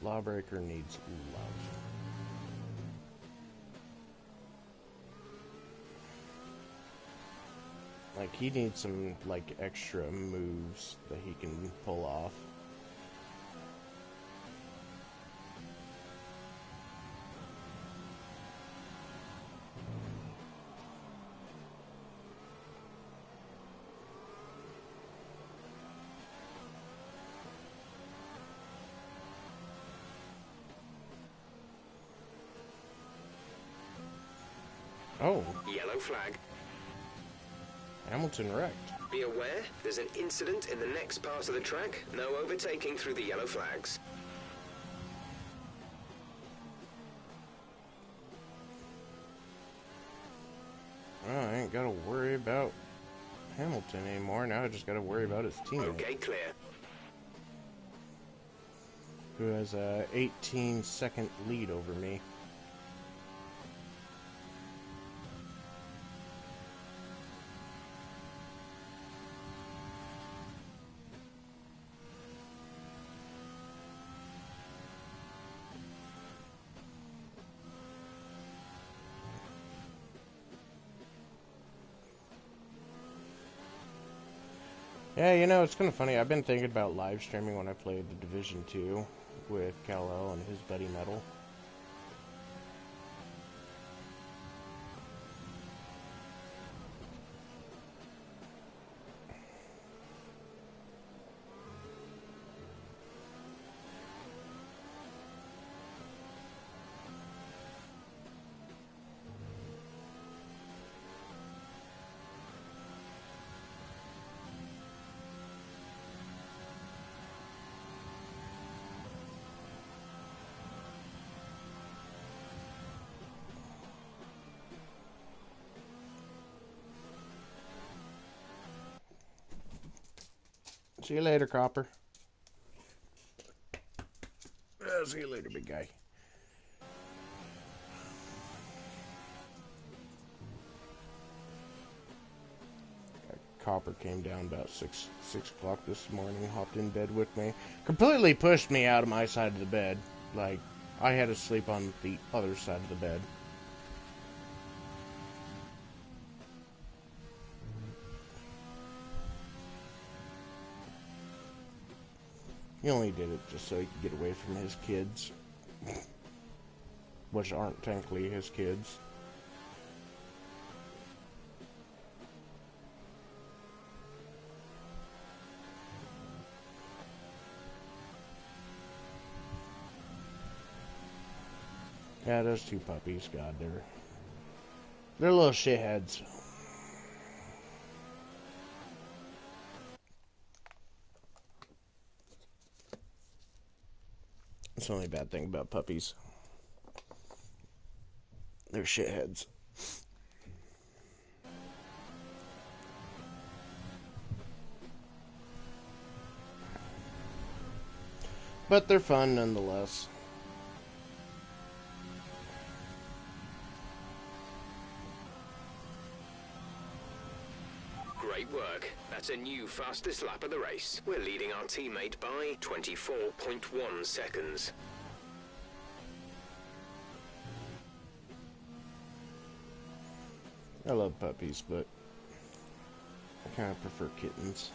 Lawbreaker needs love. Like, he needs some, like, extra moves that he can pull off. Oh, Yellow flag. Hamilton wrecked. Be aware, there's an incident in the next part of the track. No overtaking through the yellow flags. Oh, I ain't gotta worry about Hamilton anymore. Now I just gotta worry about his teammate. Okay, clear. Who has a 18-second lead over me. Yeah, you know, it's kind of funny. I've been thinking about live streaming when I played the Division 2 with Kal-El and his buddy Metal. See you later, Copper. See you later, big guy. Copper came down about 6 o'clock this morning, hopped in bed with me. Completely pushed me out of my side of the bed. Like, I had to sleep on the other side of the bed. He only did it just so he could get away from his kids. Which aren't technically his kids. Yeah, those two puppies, God, they're little shitheads. That's the only bad thing about puppies. They're shitheads. But they're fun nonetheless. Great work. That's a new fastest lap of the race. We're leading our teammate by 24.1 seconds. I love puppies, but I kind of prefer kittens.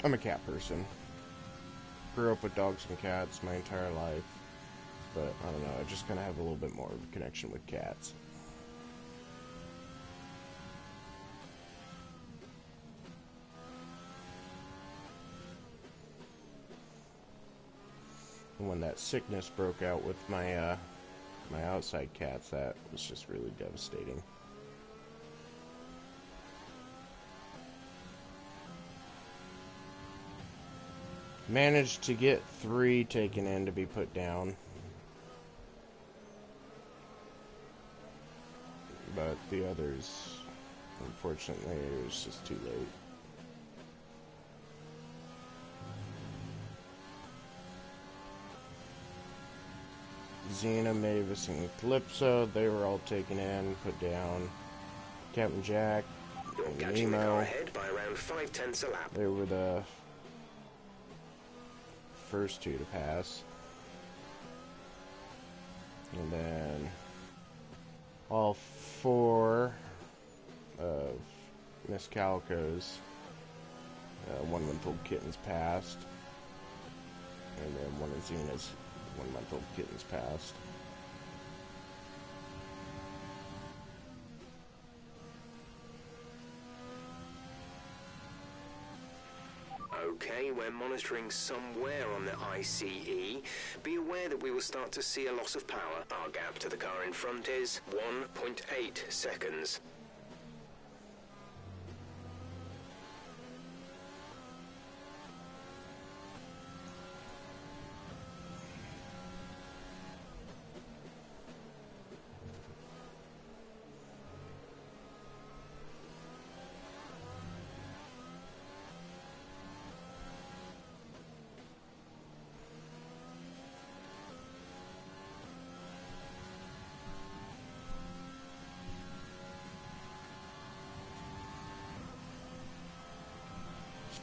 I'm a cat person. Grew up with dogs and cats my entire life, but I don't know, I just kind of have a little bit more of a connection with cats. And when that sickness broke out with my my outside cats, that was just really devastating. Managed to get 3 taken in to be put down. But the others, unfortunately, it was just too late. Xena, Mavis, and Calypso, they were all taken in, put down. Captain Jack and Catching the car Nemo, ahead by around 5/10 a lap. they were the first 2 to pass. And then all 4 of Miss Calico's 1-month-old kittens passed. And then one of Xena's 1-month-old kittens passed. Okay, we're monitoring somewhere on the ICE. Be aware that we will start to see a loss of power. Our gap to the car in front is 1.8 seconds.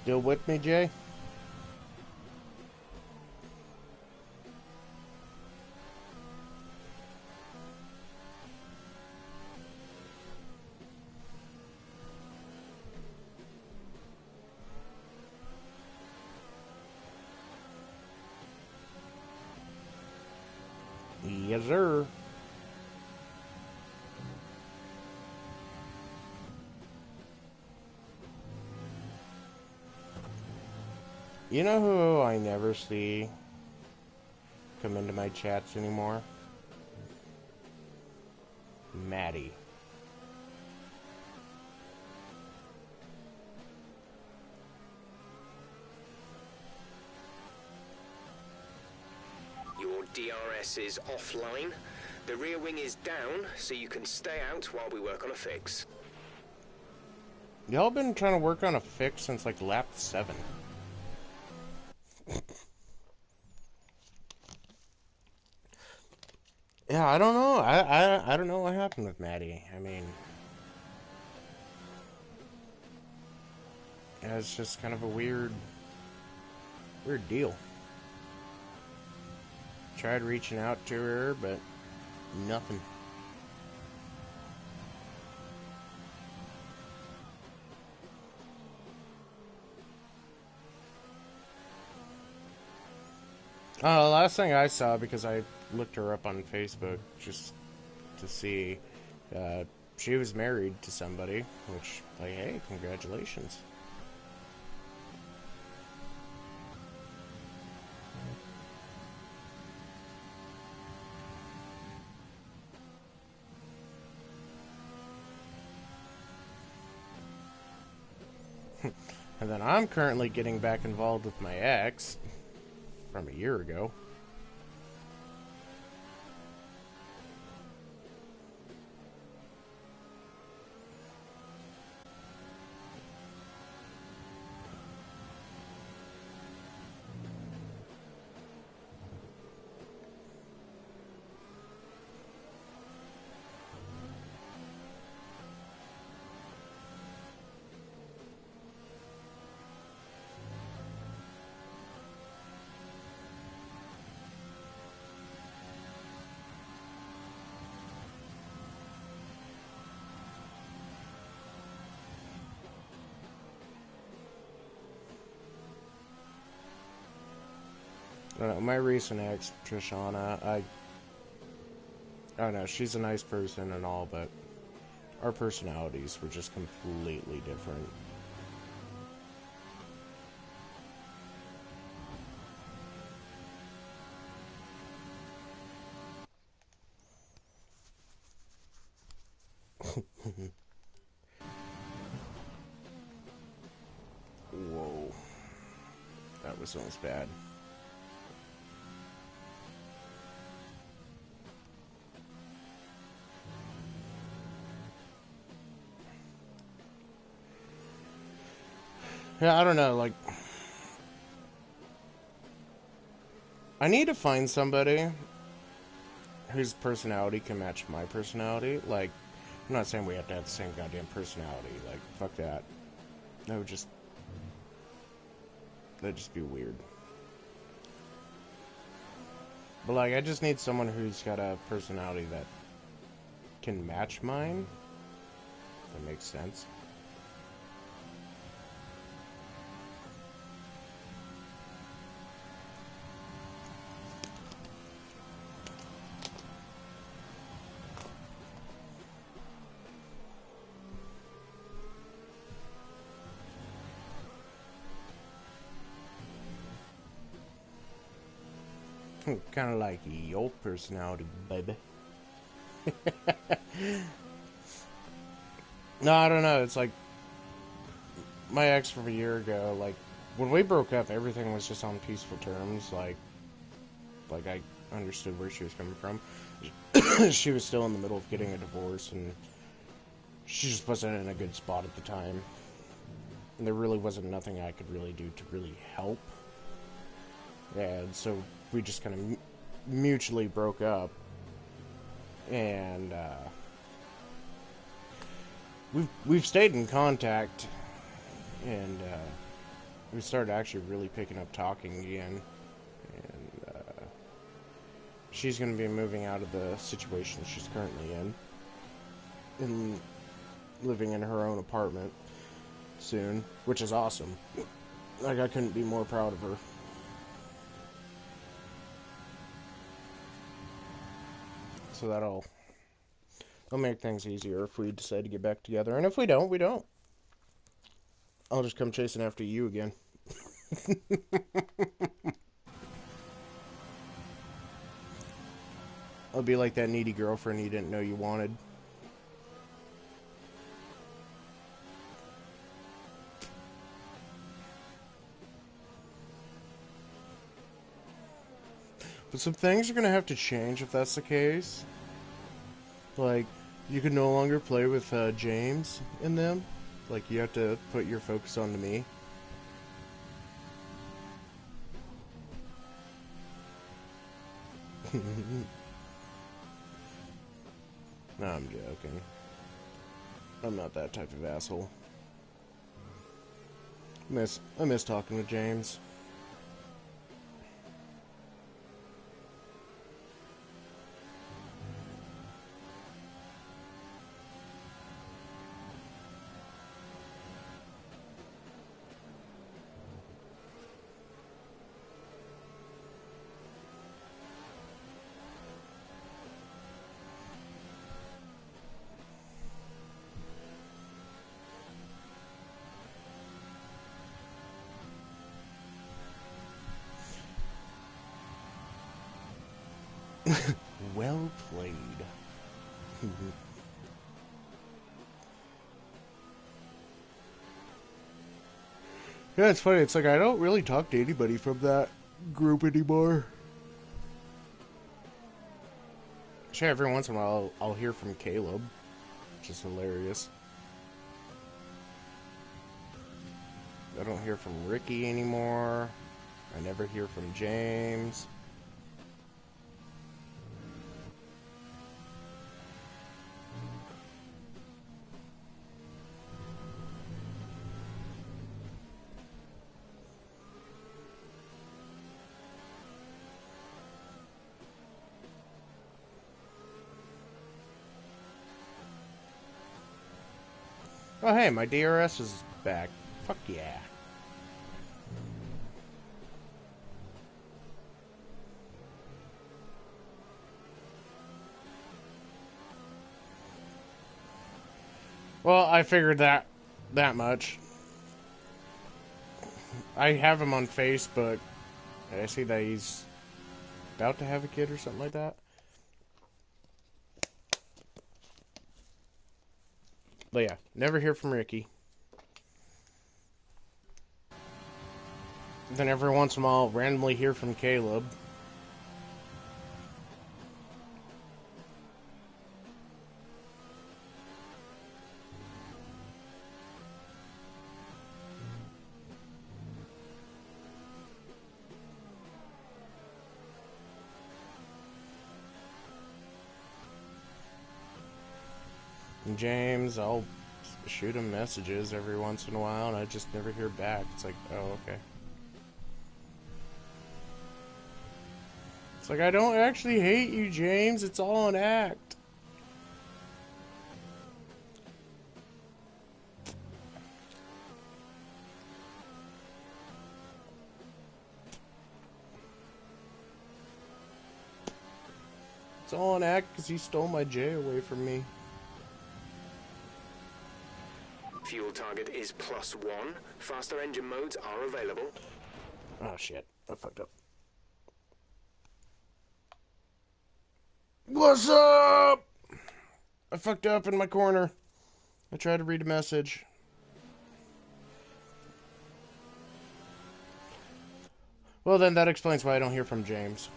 Still with me, Jay? Yes, sir. You know who I never see come into my chats anymore? Maddie. Your DRS is offline. The rear wing is down, so you can stay out while we work on a fix. Y'all been trying to work on a fix since like lap 7. Yeah, I don't know. I don't know what happened with Maddie. I mean, yeah, it's just kind of a weird deal. Tried reaching out to her, but nothing. Last thing I saw, because I looked her up on Facebook just to see, she was married to somebody, which, like, hey, congratulations. And then I'm currently getting back involved with my ex. from a year ago. My recent ex, Trishana, I don't know, she's a nice person and all, but our personalities were just completely different. Whoa. That was almost bad. Yeah, I don't know, like, I need to find somebody whose personality can match my personality. Like, I'm not saying we have to have the same goddamn personality. Like, fuck that. That'd just be weird. But, like, I just need someone who's got a personality that can match mine. If that makes sense. Kind of like your personality, baby. No, I don't know. It's like my ex from a year ago. Like when we broke up, everything was just on peaceful terms. Like I understood where she was coming from. She was still in the middle of getting a divorce, and she just wasn't in a good spot at the time. And there really wasn't nothing I could really do to really help. And so we just kind of mutually broke up, and we've stayed in contact, and we started actually really picking up talking again. And she's going to be moving out of the situation she's currently in, and living in her own apartment soon, which is awesome. Like, I couldn't be more proud of her. So that'll make things easier if we decide to get back together. And if we don't, we don't. I'll just come chasing after you again. I'll be like that needy girlfriend you didn't know you wanted. But some things are going to have to change if that's the case. Like, you can no longer play with James in them. Like, you have to put your focus onto me. No, I'm joking. I'm not that type of asshole. I miss talking with James. Well played. Yeah, it's funny. It's like I don't really talk to anybody from that group anymore. Sure, every once in a while I'll hear from Caleb, which is hilarious. I don't hear from Ricky anymore. I never hear from James. Oh hey, my DRS is back. Fuck yeah. Well, I figured that much. I have him on Facebook. I see that he's about to have a kid or something like that. But yeah, never hear from Ricky. Then every once in a while, I'll randomly hear from Caleb. And James, I'll shoot him messages every once in a while, and I just never hear back. It's like, oh, okay. It's like, I don't actually hate you, James. It's all an act. It's all an act because he stole my J away from me. Fuel target is +1. Faster engine modes are available. Oh shit, I fucked up. What's up? I fucked up in my corner. I tried to read a message. Well then, that explains why I don't hear from James.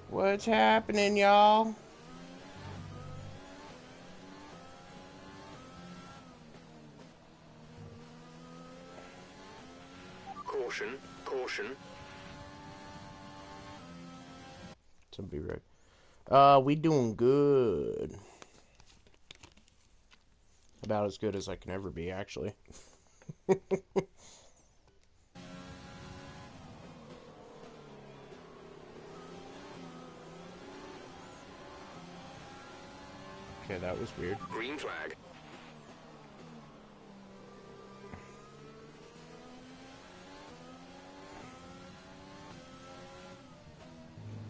What's happening, y'all? Caution, caution. So be right. We doing good. About as good as I can ever be, actually. Okay, that was weird. Green flag.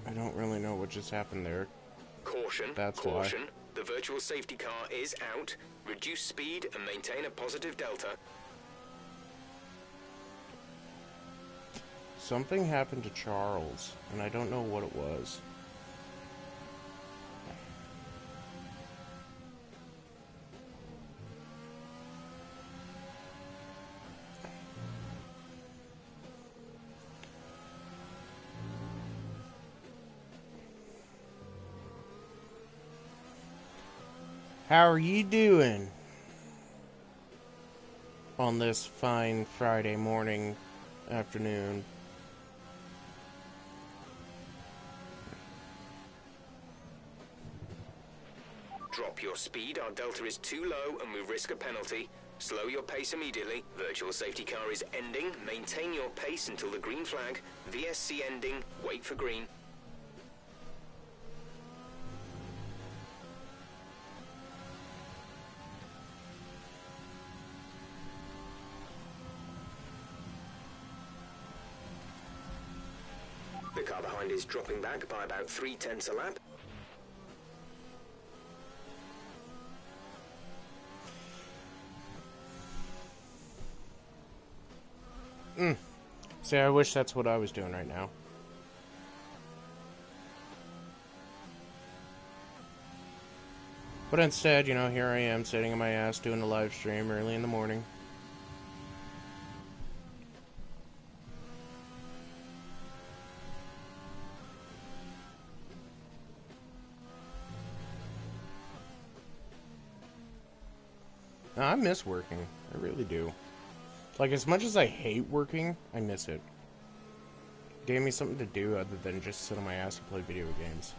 I don't really know what just happened there. Caution, That's caution. The virtual safety car is out. Reduce speed and maintain a positive delta. Something happened to Charles, and I don't know what it was. How are you doing on this fine Friday morning, afternoon? Drop your speed, our delta is too low and we risk a penalty. Slow your pace immediately. Virtual safety car is ending. Maintain your pace until the green flag. VSC ending. Wait for green. The car behind is dropping back by about 0.3 a lap. See, I wish that's what I was doing right now. But instead, you know, here I am sitting on my ass doing a live stream early in the morning. Now, I miss working. I really do. Like, as much as I hate working, I miss it. It gave me something to do other than just sit on my ass and play video games.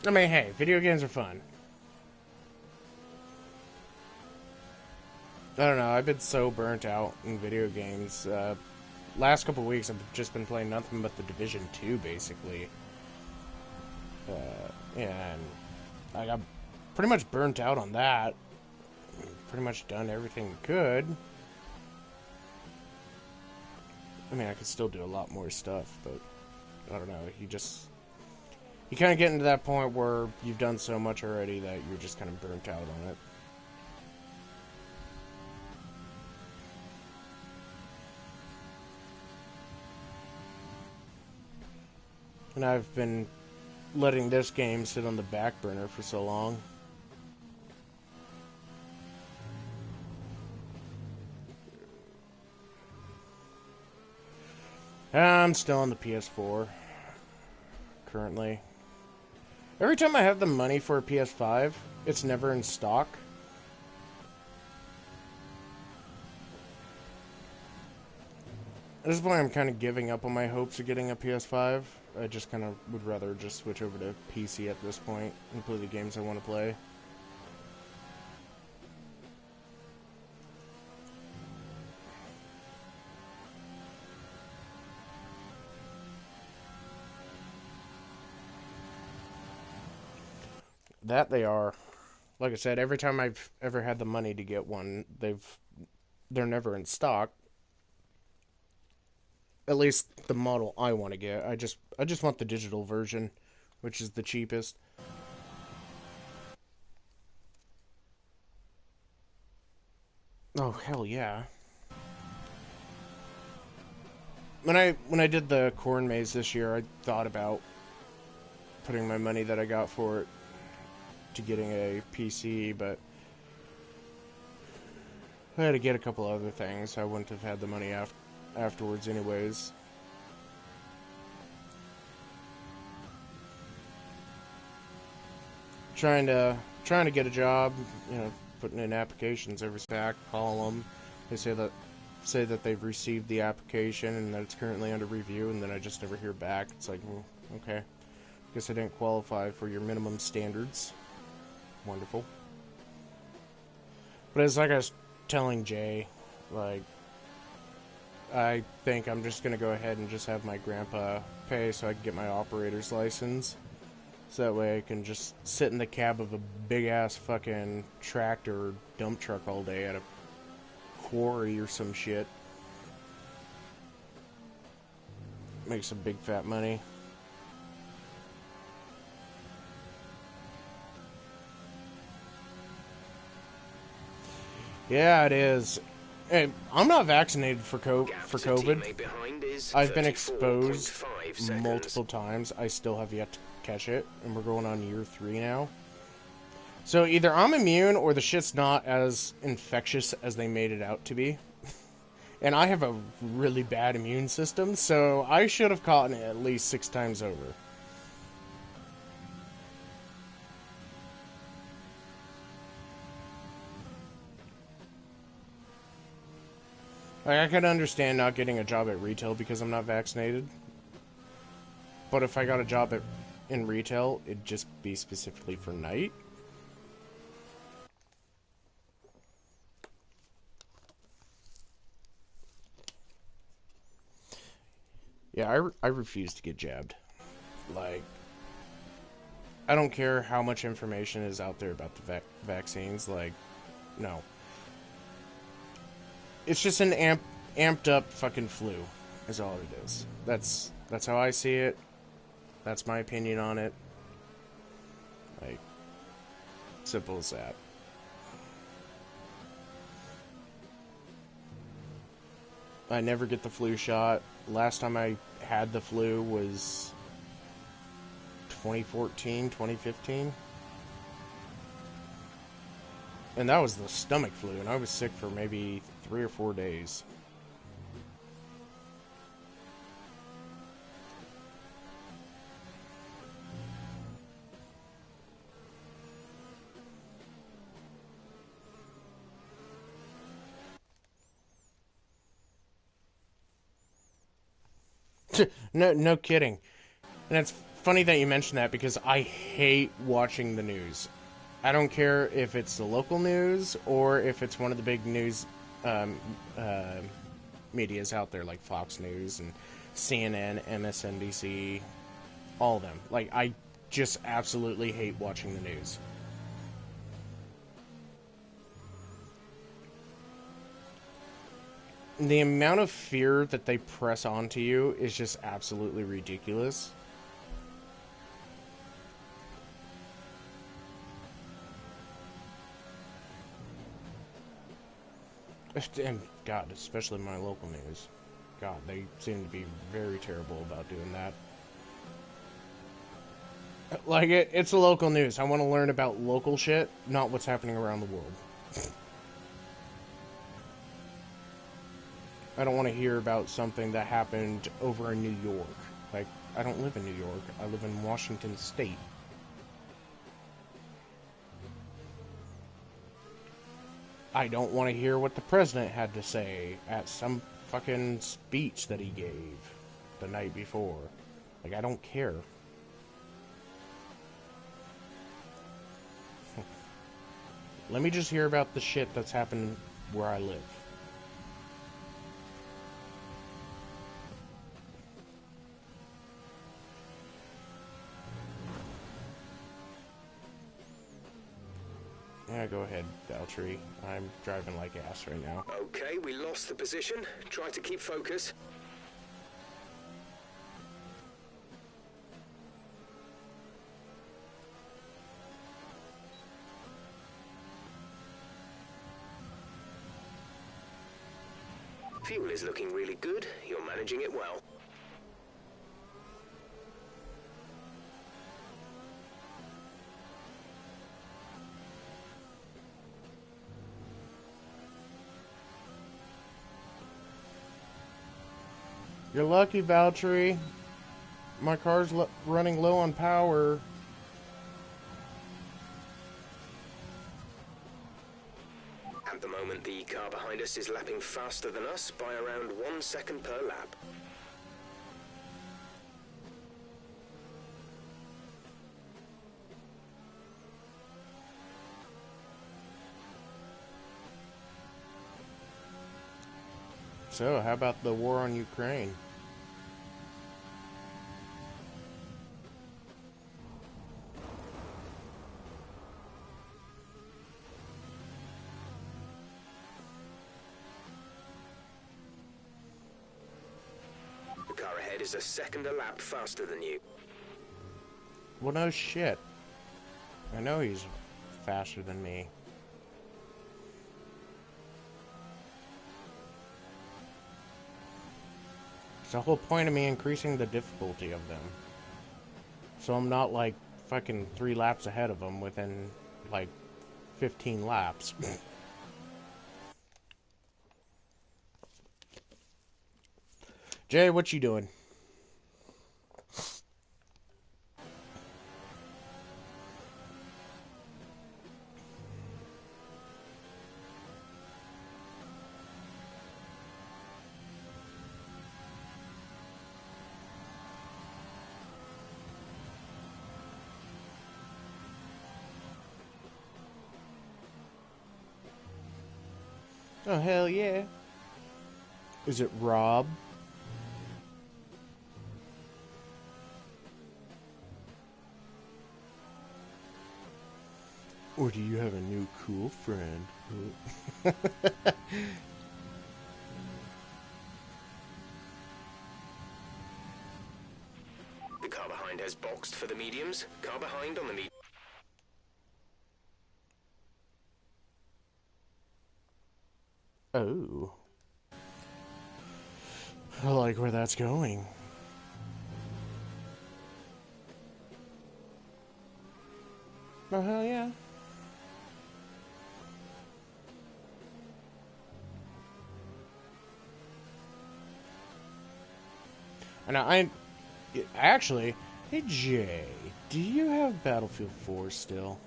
I mean, hey, video games are fun. I don't know, I've been so burnt out in video games. Last couple weeks, I've just been playing nothing but The Division 2, basically. And I got pretty much burnt out on that. Pretty much done everything good. I mean, I could still do a lot more stuff, but I don't know, you kind of get into that point where you've done so much already that you're just kind of burnt out on it. And I've been letting this game sit on the back burner for so long. I'm still on the PS4 currently. Every time I have the money for a PS5, it's never in stock. At this point, I'm kind of giving up on my hopes of getting a PS5. I just kind of would rather just switch over to PC at this point and play the games I want to play. That they are. Like I said, every time I've ever had the money to get one, they're never in stock. At least the model I want to get. I just want the digital version, which is the cheapest. Oh, hell yeah. When I did the corn maze this year, I thought about putting my money that I got for it to getting a PC, but I had to get a couple other things. I wouldn't have had the money afterwards anyways. Trying to get a job, you know, putting in applications every stack, call them. They say that they've received the application and that it's currently under review, and then I just never hear back. It's like, well, okay, guess I didn't qualify for your minimum standards. Wonderful. But it's like I was telling Jay, like, I think I'm just going to go ahead and just have my grandpa pay so I can get my operator's license. So that way I can just sit in the cab of a big-ass fucking tractor or dump truck all day at a quarry or some shit. Make some big fat money. Yeah, it is. Hey, I'm not vaccinated for COVID. I've been exposed multiple times. I still have yet to catch it, and we're going on year 3 now. So either I'm immune or the shit's not as infectious as they made it out to be. And I have a really bad immune system, so I should have caught it at least 6 times over. Like, I could understand not getting a job at retail because I'm not vaccinated. But if I got a job in retail, it'd just be specifically for night. Yeah, I refuse to get jabbed. Like, I don't care how much information is out there about the vaccines. Like, no. It's just an amped up fucking flu, is all it is. That's how I see it. That's my opinion on it. Like, simple as that. I never get the flu shot. Last time I had the flu was 2014, 2015. And that was the stomach flu, and I was sick for maybe 3 or 4 days. No kidding. And it's funny that you mentioned that because I hate watching the news. I don't care if it's the local news or if it's one of the big news medias out there like Fox News and CNN, MSNBC, all of them. Like, I just absolutely hate watching the news. The amount of fear that they press onto you is just absolutely ridiculous. And God, especially my local news. God, they seem to be very terrible about doing that. Like, it's the local news. I want to learn about local shit, not what's happening around the world. I don't want to hear about something that happened over in New York. Like, I don't live in New York. I live in Washington State. I don't want to hear what the president had to say at some fucking speech that he gave the night before. Like, I don't care. Let me just hear about the shit that's happened where I live. Yeah, go ahead, Valtteri. I'm driving like ass right now. Okay, we lost the position. Try to keep focus. Fuel is looking really good. You're managing it well. You're lucky, Valtteri. My car's running low on power. At the moment, the car behind us is lapping faster than us by around 1 second per lap. So, how about the war on Ukraine? The car ahead is a second a lap faster than you. Well, no shit. I know he's faster than me. It's the whole point of me increasing the difficulty of them. So I'm not like fucking 3 laps ahead of them within like 15 laps. Jay, what you doing? Oh, hell yeah. Is it Rob? Or do you have a new cool friend? The car behind has boxed for the mediums. Car behind on the medium. Oh. I like where that's going. Oh, hell yeah. And actually, hey Jay, do you have Battlefield 4 still?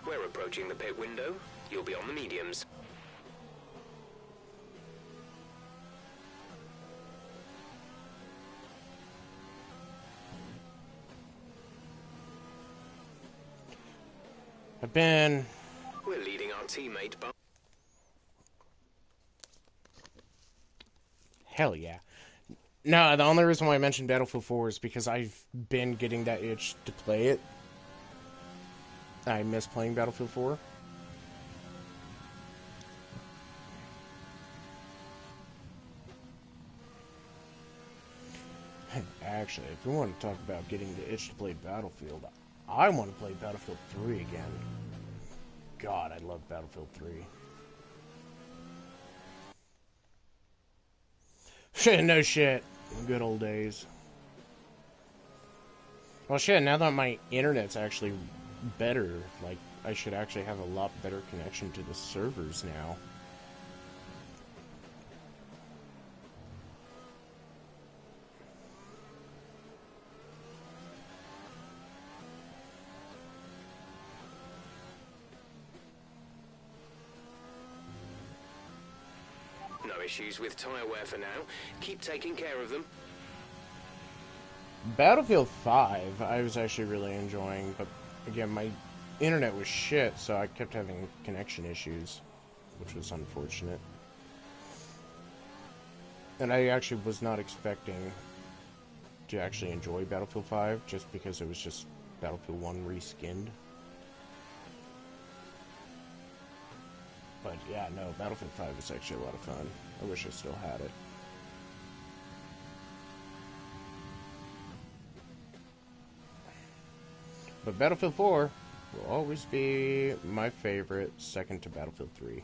We're approaching the pit window. You'll be on the mediums. We're leading our teammate, but hell yeah. No, the only reason why I mentioned Battlefield 4 is because I've been getting that itch to play it. I miss playing Battlefield 4. Actually, if we want to talk about getting the itch to play Battlefield, I want to play Battlefield 3 again. God, I love Battlefield 3. Shit, no shit. Good old days. Well, shit, now that my internet's actually better, like, I should actually have a lot better connection to the servers now. no issues with tire wear for now. Keep taking care of them. Battlefield 5, I was actually really enjoying, but again, my internet was shit, so I kept having connection issues, which was unfortunate. And I actually was not expecting to actually enjoy Battlefield 5, just because it was just Battlefield 1 reskinned. But yeah, no, Battlefield 5 was actually a lot of fun. I wish I still had it. But Battlefield 4 will always be my favorite, second to Battlefield 3.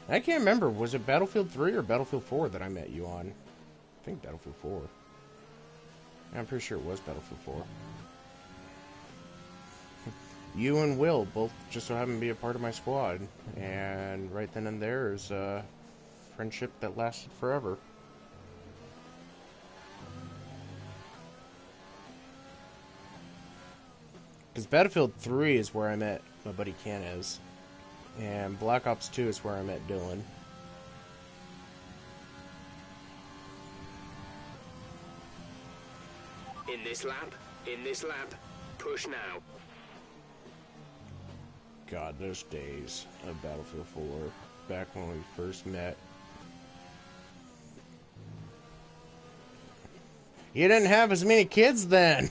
I can't remember, was it Battlefield 3 or Battlefield 4 that I met you on? I think Battlefield 4. I'm pretty sure it was Battlefield 4. You and Will both just so happen to be a part of my squad. And right then and there is a friendship that lasted forever. Because Battlefield 3 is where I met my buddy Canez. And Black Ops 2 is where I met Dylan. In this lap, push now. God, those days of Battlefield 4, back when we first met. You didn't have as many kids then!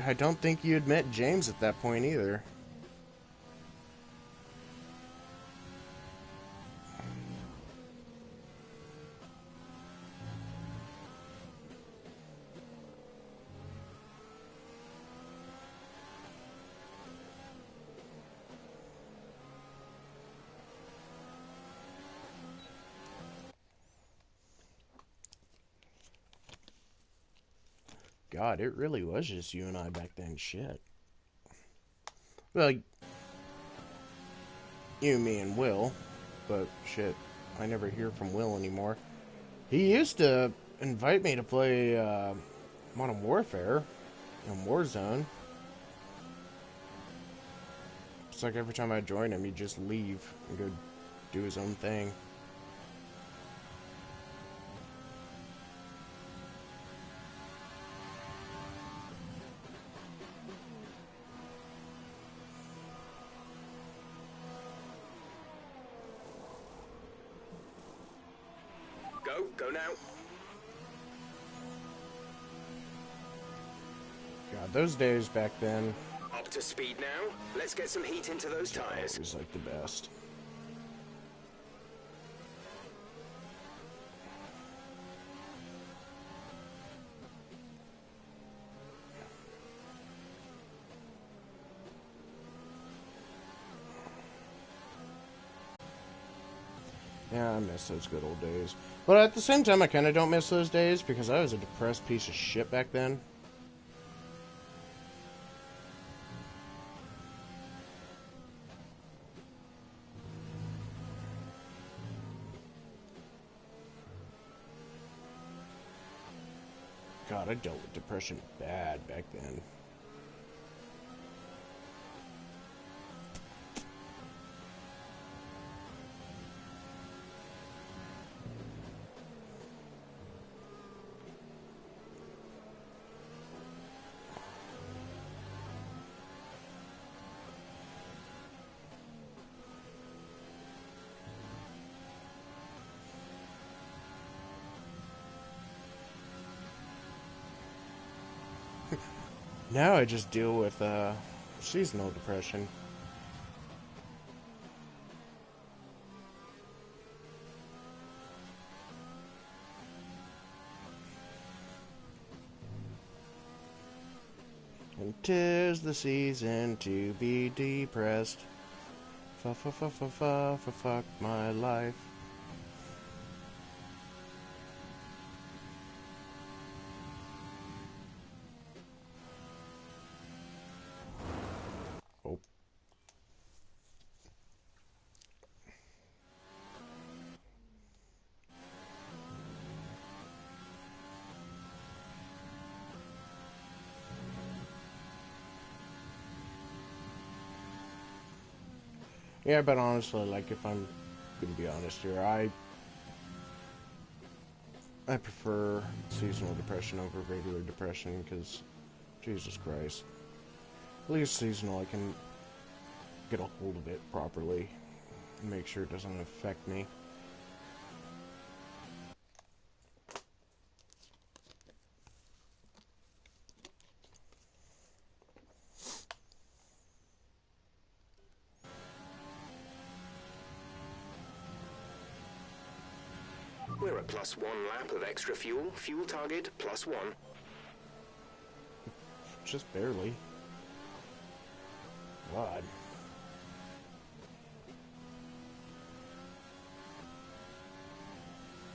I don't think you had met James at that point either. God, it really was just you and I back then. Shit. Well, you, me, and Will. But, shit, I never hear from Will anymore. He used to invite me to play Modern Warfare and Warzone. It's like every time I join him, he'd just leave and go do his own thing. No, go now. God, those days back then, Up to speed now. Let's get some heat into those it tires. was like the best. Yeah, I miss those good old days. But at the same time, I kind of don't miss those days because I was a depressed piece of shit back then. God, I dealt with depression bad back then. Now I just deal with seasonal depression. And 'tis the season to be depressed. Fuck my life. Oh. Yeah, but honestly, like, if I'm gonna be honest here, I prefer seasonal depression over regular depression, because, Jesus Christ. At least seasonal, I can get a hold of it properly and make sure it doesn't affect me. We're at +1 lap of extra fuel. Fuel target +1. Just barely. God.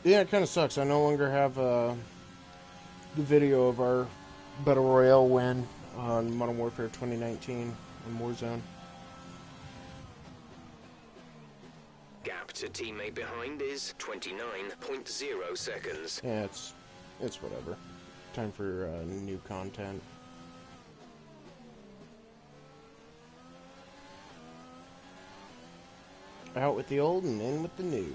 Yeah, it kind of sucks. I no longer have the video of our Battle Royale win on Modern Warfare 2019 on Warzone. Gap to teammate behind is 29.0 seconds. Yeah, it's whatever. Time for new content. Out with the old and in with the new.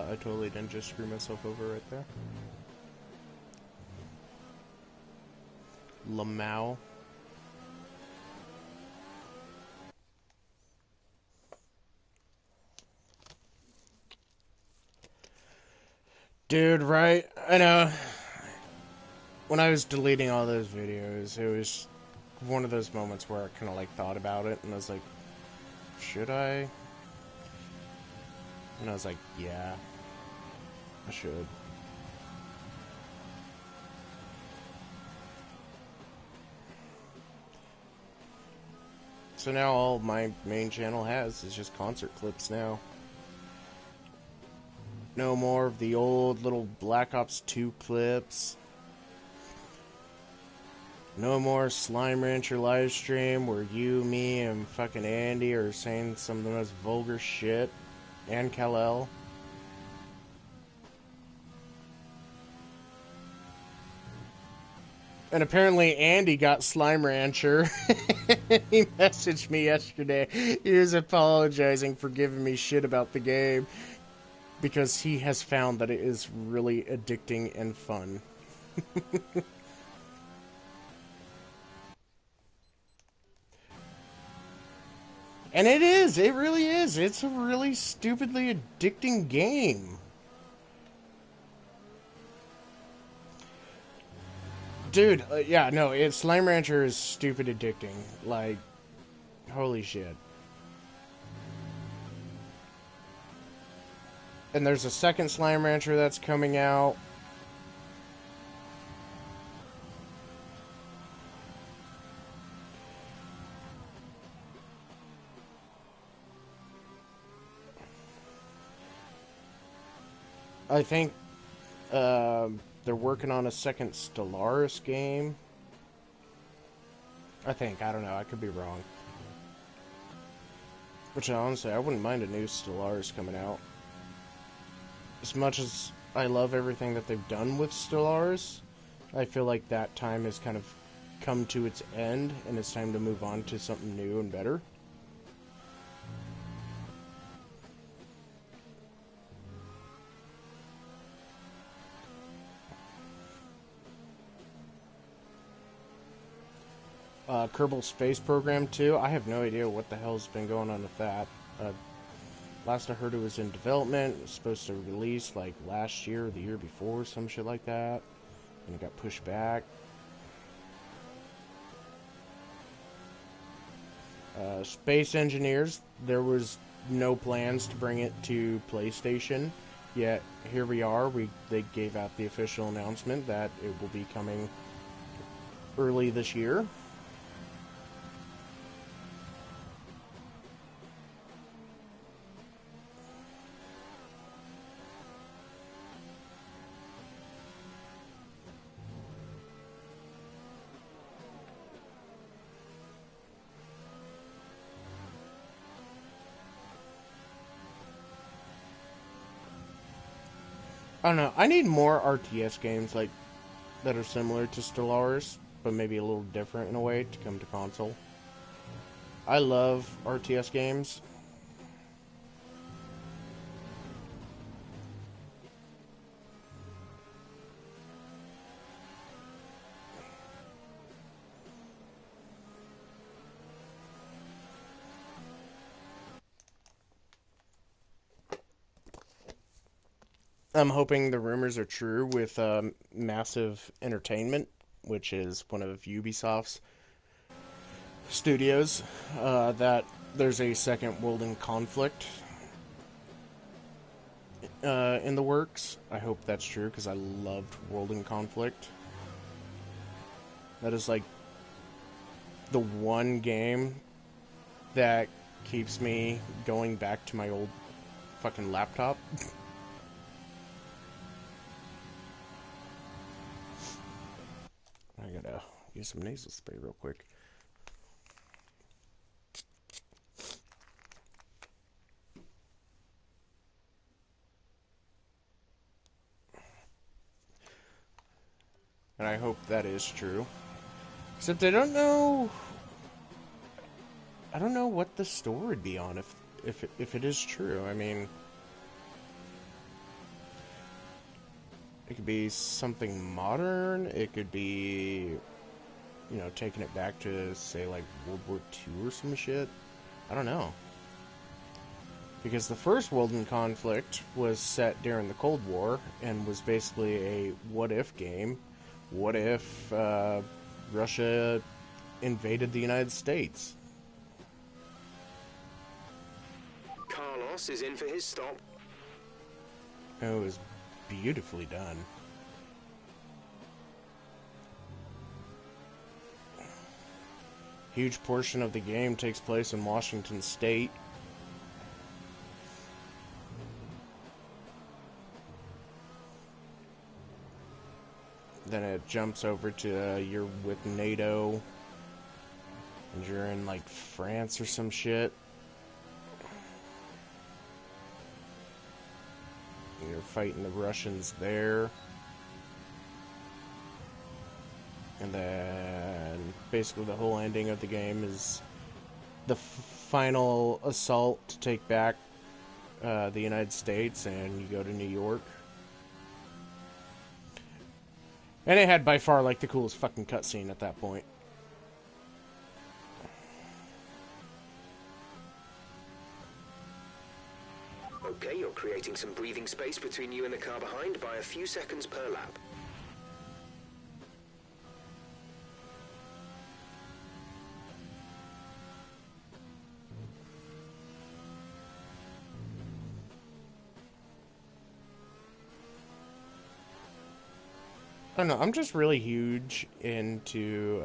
I totally didn't just screw myself over right there. Lamau. Dude, right? I know. When I was deleting all those videos, it was one of those moments where I kind of like thought about it, and I was like, should I? And I was like, yeah, I should. So now all my main channel has is just concert clips now. No more of the old little Black Ops 2 clips. No more Slime Rancher live stream where you, me, and fucking Andy are saying some of the most vulgar shit. And Kal-El. And apparently Andy got Slime Rancher. He messaged me yesterday. He was apologizing for giving me shit about the game because he has found that it is really addicting and fun. And it is. It really is. It's a really stupidly addicting game. Dude, yeah, no, Slime Rancher is stupid addicting. Like, holy shit. And there's a second Slime Rancher that's coming out. I think they're working on a second Stellaris game. I think. I don't know. I could be wrong. Which, honestly, I wouldn't mind a new Stellaris coming out. As much as I love everything that they've done with Stellaris, I feel like that time has kind of come to its end, and it's time to move on to something new and better. Kerbal Space Program 2, I have no idea what the hell's been going on with that. Last I heard it was in development. It was supposed to release like last year or the year before, some shit like that. And it got pushed back. Space Engineers, there was no plans to bring it to PlayStation. Yet, here we are. They gave out the official announcement that it will be coming early this year. I don't know. I need more RTS games like that are similar to Stellaris, but maybe a little different in a way to come to console. I love RTS games. I'm hoping the rumors are true with Massive Entertainment, which is one of Ubisoft's studios, that there's a second World in Conflict in the works. I hope that's true, because I loved World in Conflict. That is like the one game that keeps me going back to my old fucking laptop. I gotta use some nasal spray real quick. And I hope that is true. Except I don't know what the store would be on if it is true. I mean, it could be something modern. It could be, you know, taking it back to, say, like World War II or some shit. I don't know. Because the first World in Conflict was set during the Cold War and was basically a what-if game. What if Russia invaded the United States? Carlos is in for his stop. It was beautifully done. Huge portion of the game takes place in Washington State. Then it jumps over to you're with NATO, and you're in like France or some shit. And you're fighting the Russians there. And then basically the whole ending of the game is the final assault to take back the United States, and you go to New York. And it had by far like the coolest fucking cutscene at that point. Okay, you're creating some breathing space between you and the car behind by a few seconds per lap. I don't know, I'm just really huge into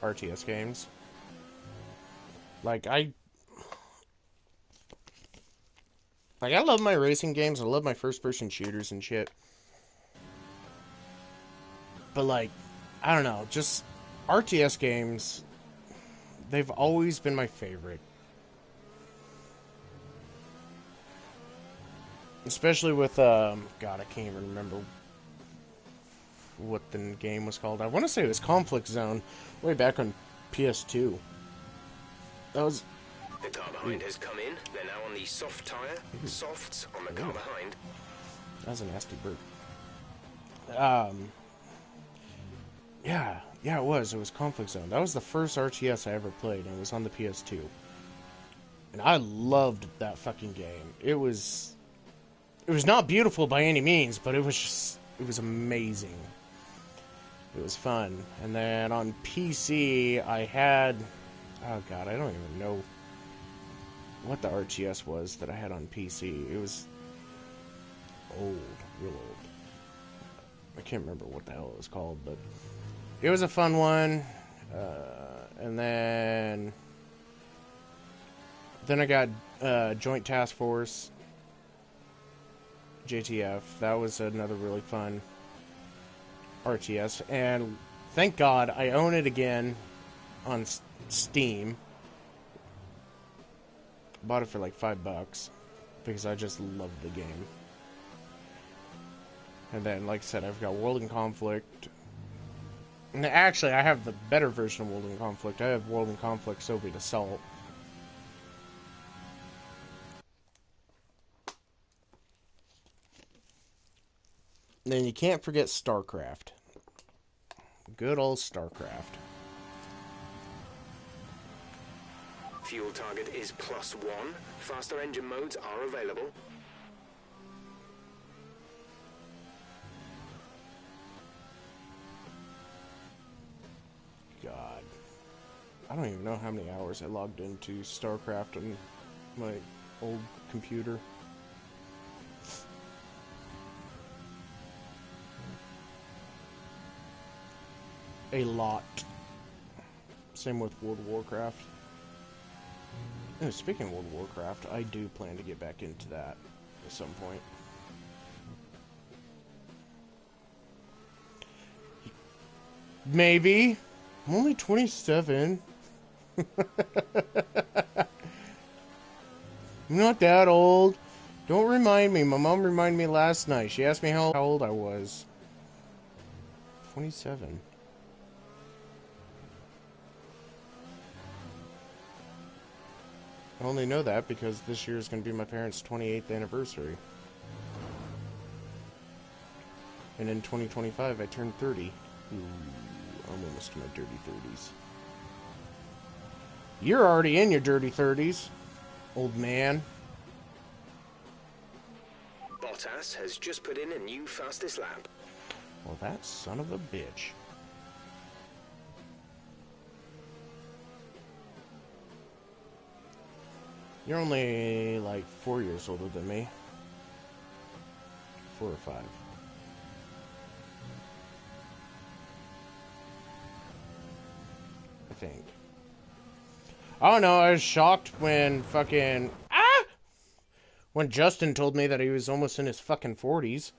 RTS games. Like, I love my racing games, I love my first-person shooters and shit. But, like, I don't know, just RTS games, they've always been my favorite. Especially with, God, I can't even remember what the game was called. I want to say it was Conflict Zone, way back on PS2. That was... The car behind has come in. They're now on the soft tire. Softs on the car behind. That was a nasty burp. Yeah, it was. It was Conflict Zone. That was the first RTS I ever played, and it was on the PS2. And I loved that fucking game. It was not beautiful by any means, but it was amazing. It was fun. And then on PC, I had... Oh, God, I don't even know what the RTS was that I had on PC. It was old, real old. I can't remember what the hell it was called, but it was a fun one. And then I got Joint Task Force, JTF. That was another really fun RTS, and thank God I own it again on Steam. Bought it for like $5 because I just love the game. And then, like I said, I've got World in Conflict. And actually, I have the better version of World in Conflict. I have World in Conflict Soviet Assault. And then you can't forget StarCraft. Good old StarCraft. Fuel target is +1. Faster engine modes are available. God. I don't even know how many hours I logged into StarCraft on my old computer. A lot. Same with World of Warcraft. Oh, speaking of World of Warcraft, I do plan to get back into that at some point. Maybe. I'm only 27. I'm not that old. Don't remind me. My mom reminded me last night. She asked me how old I was. 27. I only know that because this year is going to be my parents' 28th anniversary. And in 2025, I turned 30. Ooh, I'm almost to my dirty 30s. You're already in your dirty 30s, old man. Bottas has just put in a new fastest lap. Well, that son of a bitch. You're only, like, 4 years older than me. 4 or 5. I think. I don't know, I was shocked when fucking... When Justin told me that he was almost in his fucking 40s.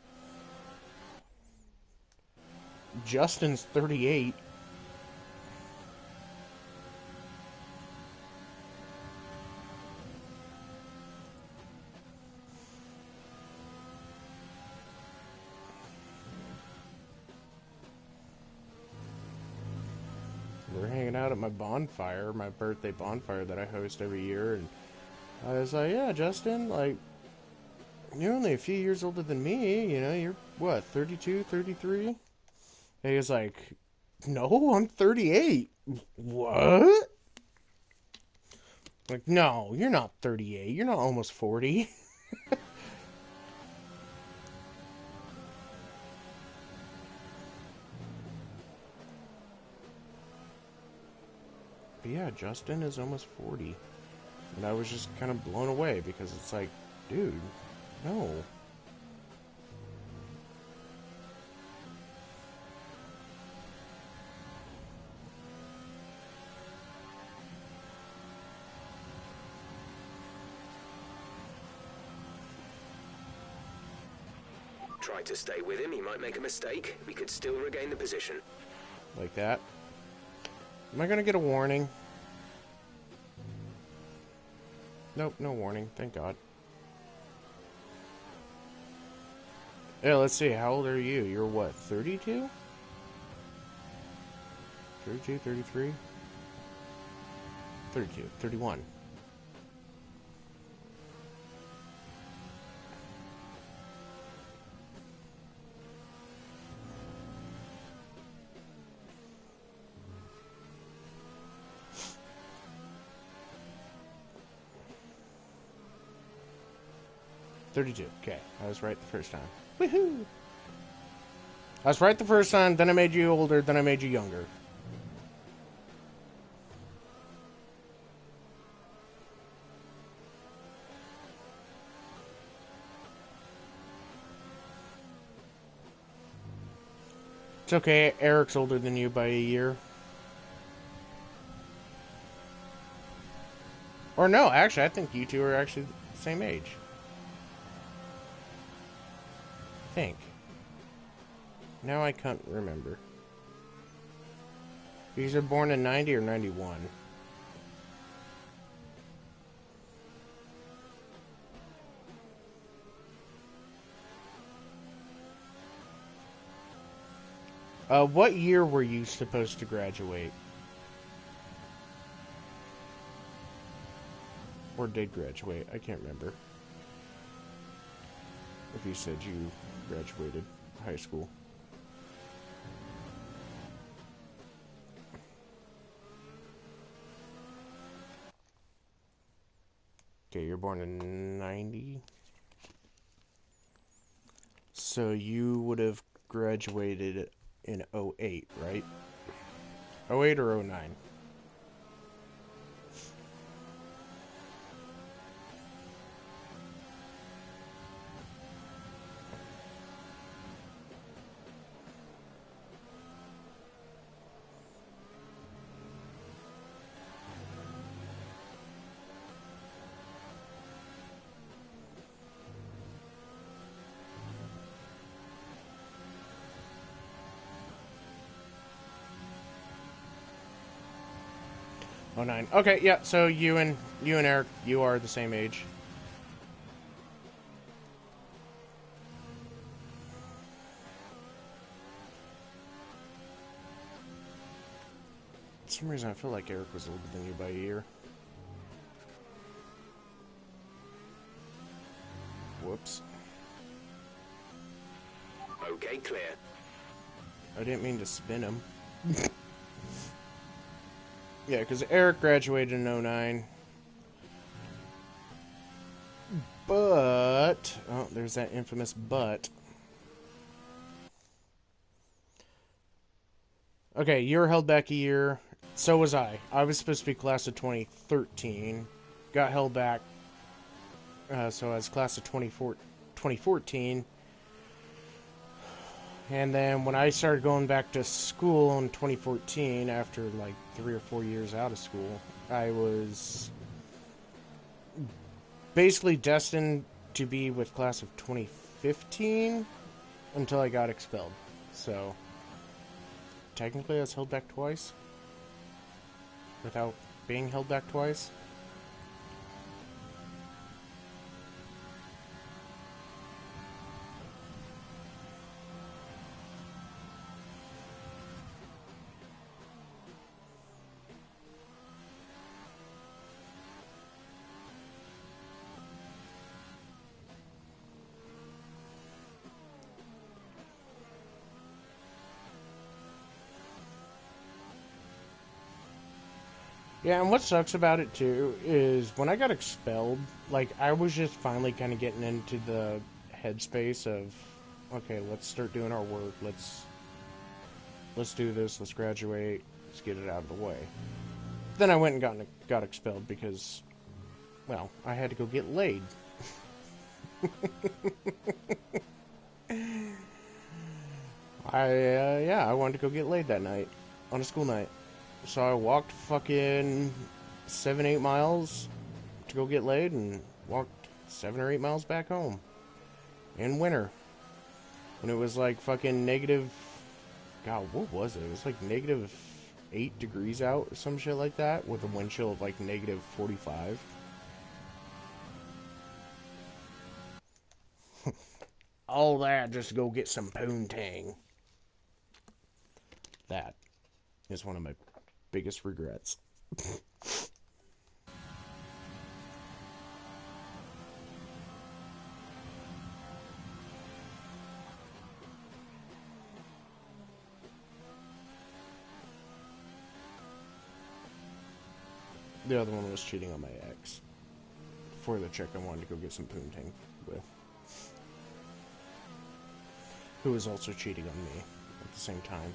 Justin's 38. out at my bonfire, my birthday bonfire that I host every year, and I was like, yeah, Justin, like, you're only a few years older than me, you know, you're, what, 32, 33? And he was like, no, I'm 38. What? Like, no, you're not 38. You're not almost 40. But yeah, Justin is almost 40. And I was just kind of blown away because it's like, dude, no. Try to stay with him, he might make a mistake. We could still regain the position. Like that. Am I gonna get a warning? Nope, no warning, thank God. Yeah, let's see, how old are you? You're what, 32? 32, 33? 32, 31. Okay, I was right the first time. Woohoo! I was right the first time, then I made you older, then I made you younger. It's okay, Eric's older than you by a year. Or no, actually, I think you two are actually the same age. I think. Now I can't remember. You guys are born in 90 or 91? What year were you supposed to graduate? Or did graduate? I can't remember. If you said you graduated high school. Okay, you're born in 90. So you would have graduated in 08, right? 08 or 09? Oh, 09. Okay, yeah, so you and Eric, you are the same age. For some reason I feel like Eric was older than you by a year. Whoops. Okay, clear. I didn't mean to spin him. Yeah, because Eric graduated in 09. But... oh, there's that infamous but. Okay, you were held back a year. So was I. I was supposed to be class of 2013. Got held back. So I was class of 2014. And then when I started going back to school in 2014, after like 3 or 4 years out of school, I was basically destined to be with class of 2015 until I got expelled. So technically I was held back twice without being held back twice. Yeah, and what sucks about it too is when I got expelled, like I was just finally kind of getting into the headspace of, okay, let's start doing our work. Let's do this. Let's graduate. Let's get it out of the way. Then I went and got expelled because, well, I had to go get laid. I wanted to go get laid that night on a school night. So I walked fucking 7-8 miles to go get laid and walked 7 or 8 miles back home in winter. And it was like fucking negative, God, what was it? It was like negative 8 degrees out or some shit like that with a wind chill of like negative 45. All that just to go get some poontang. That is one of my biggest regrets. The other one was cheating on my ex. For the chick I wanted to go get some poontang with. Who was also cheating on me at the same time.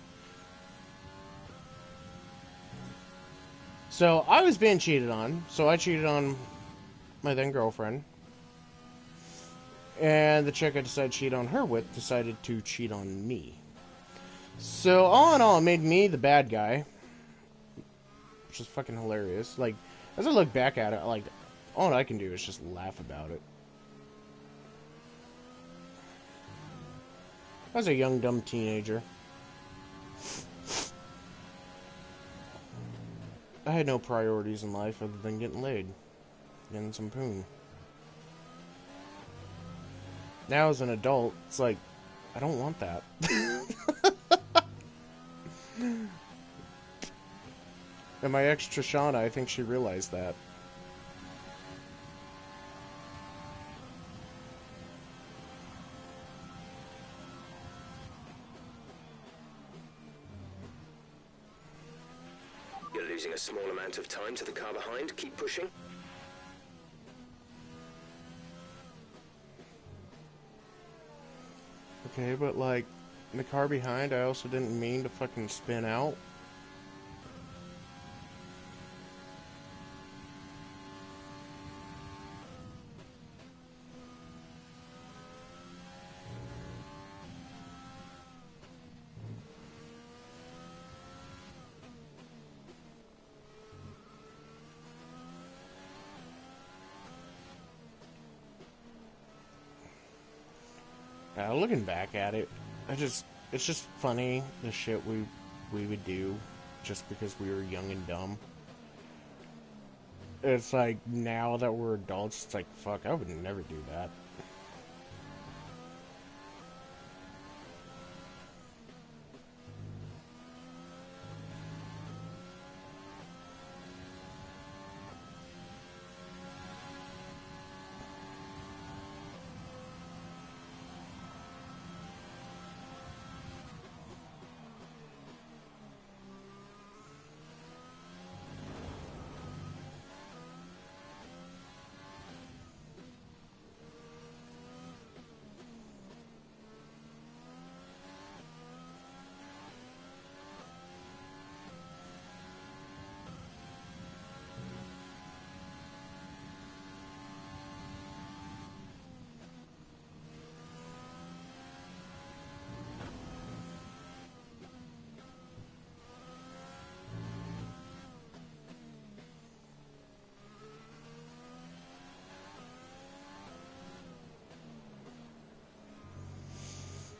So, I was being cheated on. So, I cheated on my then girlfriend. And the chick I decided to cheat on her with decided to cheat on me. So, all in all, it made me the bad guy. Which is fucking hilarious. Like, as I look back at it, like, all I can do is just laugh about it. I was a young, dumb teenager. I had no priorities in life other than getting laid. Getting some poon. Now as an adult, it's like, I don't want that. And my ex Trishana, I think she realized that. You're losing a small amount of time to the car behind. Keep pushing. Okay, but like, in the car behind, I also didn't mean to fucking spin out. Looking back at it, it's just funny the shit we would do just because we were young and dumb. It's like now that we're adults, it's like fuck, I would never do that.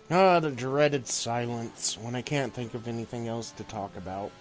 Ah, the dreaded silence when I can't think of anything else to talk about.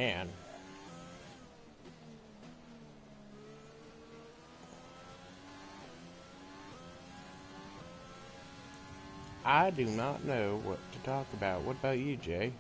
man. I do not know what to talk about. What about you, Jay?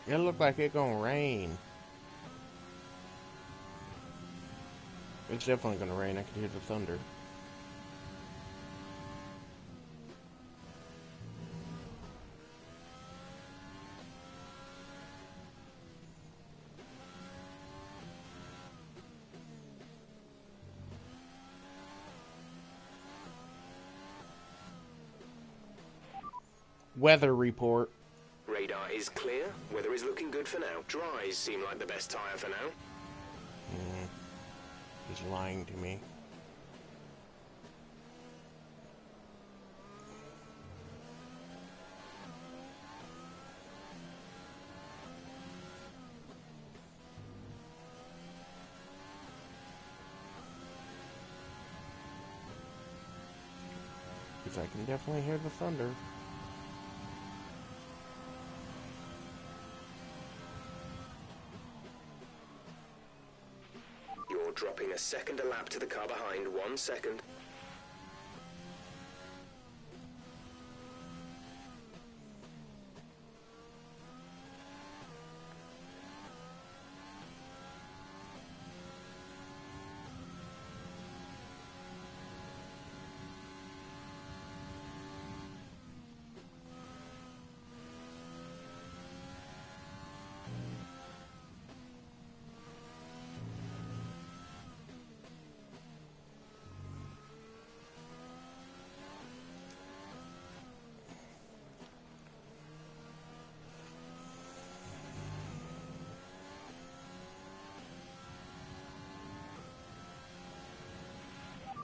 It looked like it gonna rain. It's definitely gonna rain. I can hear the thunder. Weather report. Radar is clear. Weather is looking good for now. Dries seem like the best tyre for now. He's lying to me. Because I can definitely hear the thunder. You're dropping a second a lap to the car behind. 1 second.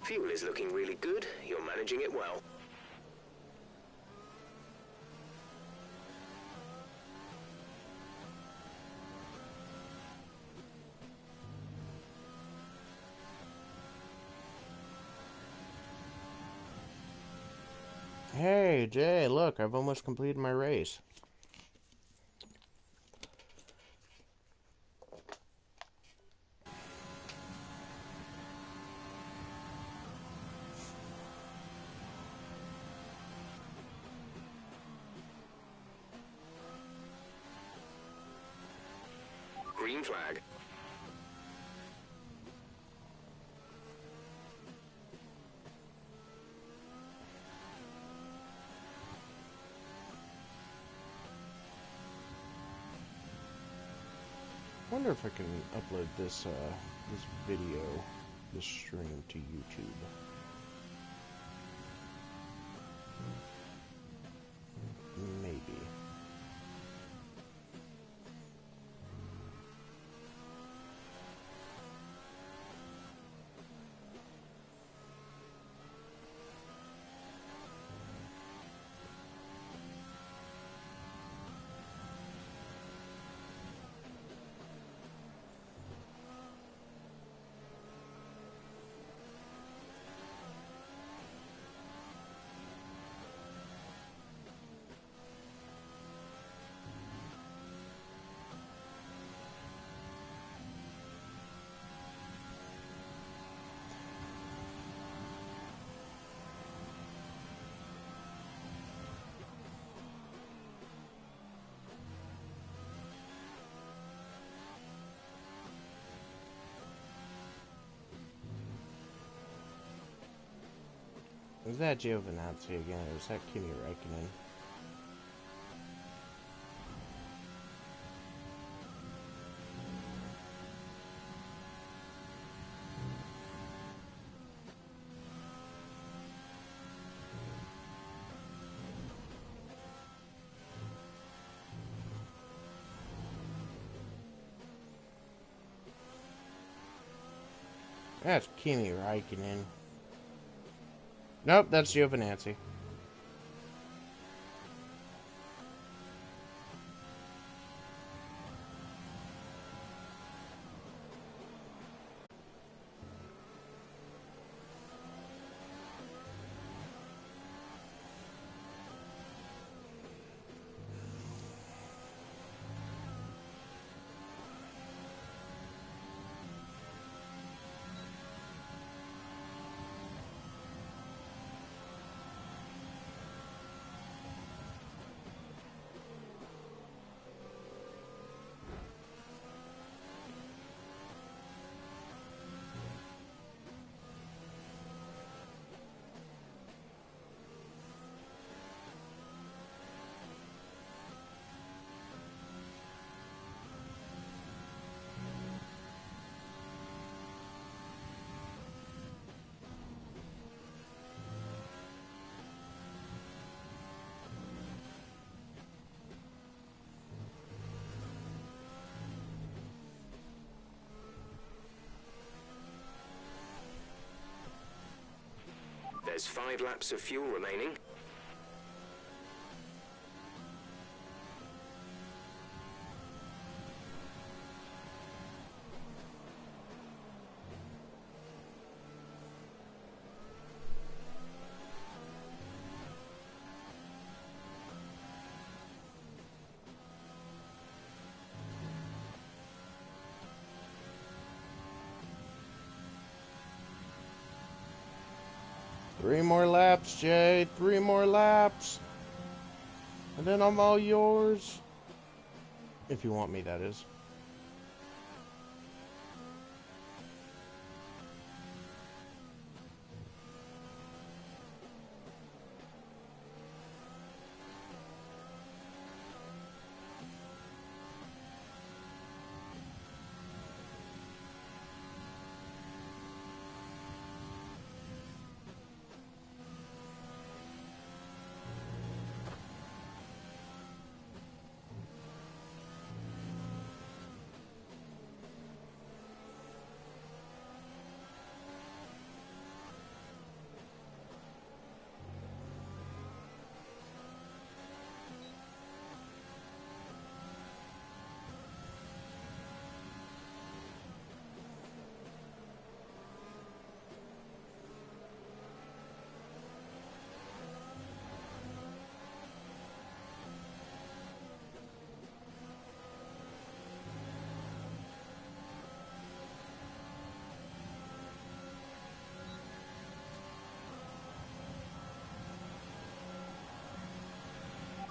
Fuel is looking really good. You're managing it well. Hey, Jay, look, I've almost completed my race. Green flag. I wonder if I can upload this this video, this stream to YouTube. Maybe. Was that Giovinazzi again, or was that Kimi Räikkönen? That's Kimi Räikkönen. Nope, that's Giovinazzi. There's 5 laps of fuel remaining. Three more laps, Jay. 3 more laps. And then I'm all yours. If you want me, that is.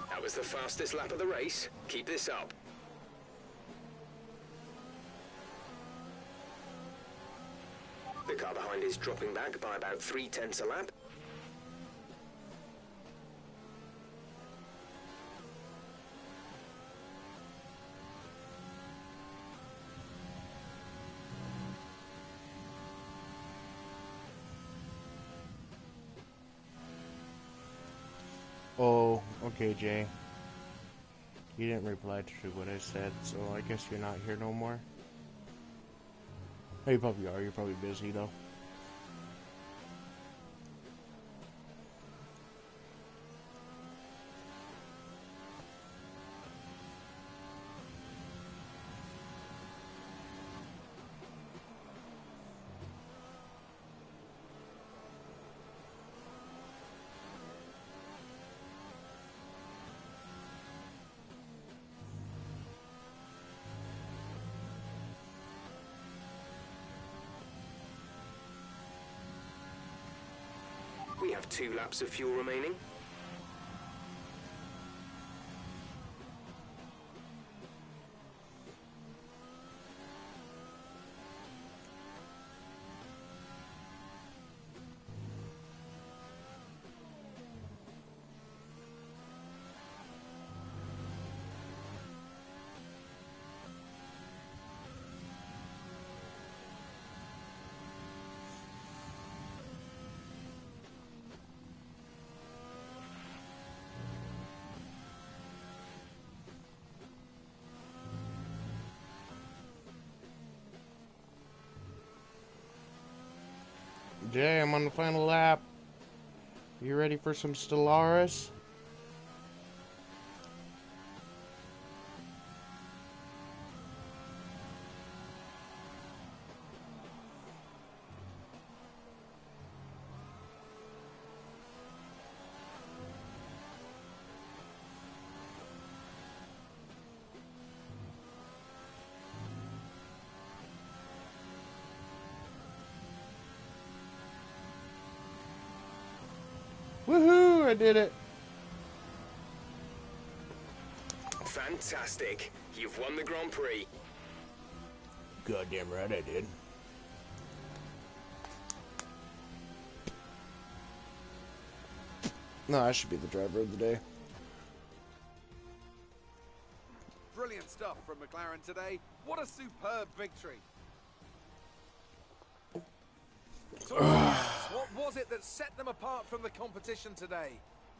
That was the fastest lap of the race. Keep this up. The car behind is dropping back by about 3/10 a lap. Oh, okay, Jay. You didn't reply to what I said, so I guess you're not here no more. Oh, you probably are. You're probably busy, though. We have 2 laps of fuel remaining. Jay, I'm on the final lap. You ready for some Stellaris? Woohoo! I did it. Fantastic. You've won the Grand Prix. Goddamn right I did. No, I should be the driver of the day. Brilliant stuff from McLaren today. What a superb victory. What was it that set them apart from the competition today?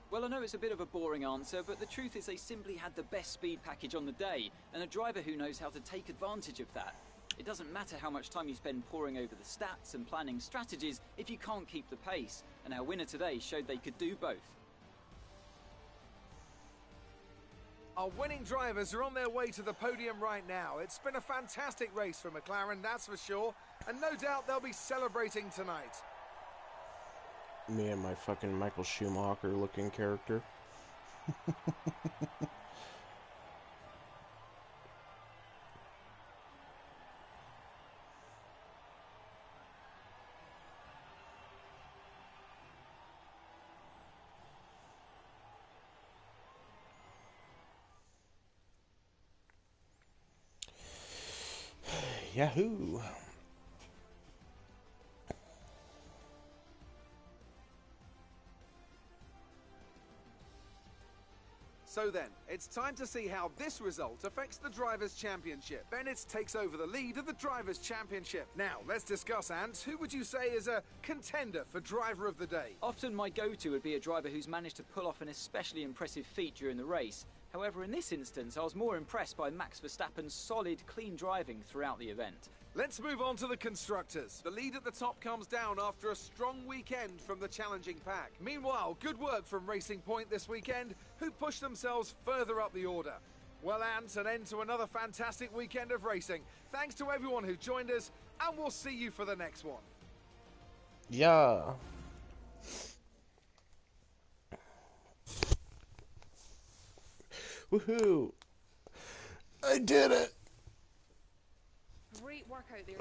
Well, I know it's a bit of a boring answer, but the truth is they simply had the best speed package on the day, and a driver who knows how to take advantage of that. It doesn't matter how much time you spend poring over the stats and planning strategies if you can't keep the pace, and our winner today showed they could do both. Our winning drivers are on their way to the podium right now. It's been a fantastic race for McLaren, that's for sure, and no doubt they'll be celebrating tonight. Me and my fucking Michael Schumacher looking character. Yahoo! So then, it's time to see how this result affects the Drivers' Championship. Bennett takes over the lead of the Drivers' Championship. Now, let's discuss, Ant. Who would you say is a contender for Driver of the Day? Often my go-to would be a driver who's managed to pull off an especially impressive feat during the race. However, in this instance, I was more impressed by Max Verstappen's solid, clean driving throughout the event. Let's move on to the constructors. The lead at the top comes down after a strong weekend from the challenging pack. Meanwhile, good work from Racing Point this weekend, who pushed themselves further up the order. Well, Ant, an end to another fantastic weekend of racing. Thanks to everyone who joined us, and we'll see you for the next one. Yeah. Woohoo! I did it! Great work out there.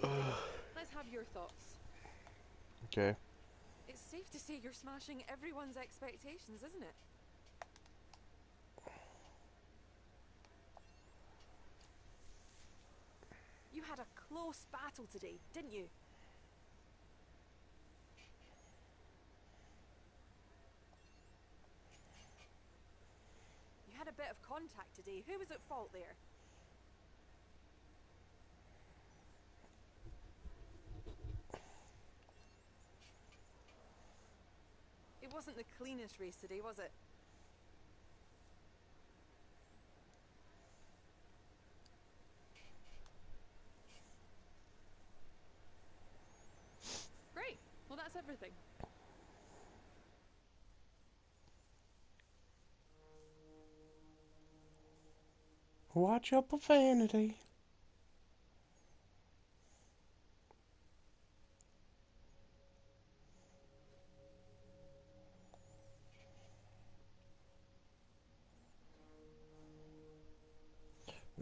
Let's have your thoughts. Okay. It's safe to say you're smashing everyone's expectations, isn't it? You had a close battle today, didn't you? You had a bit of contact today. Who was at fault there? It wasn't the cleanest race today, was it? Great. Well, that's everything. Watch your profanity.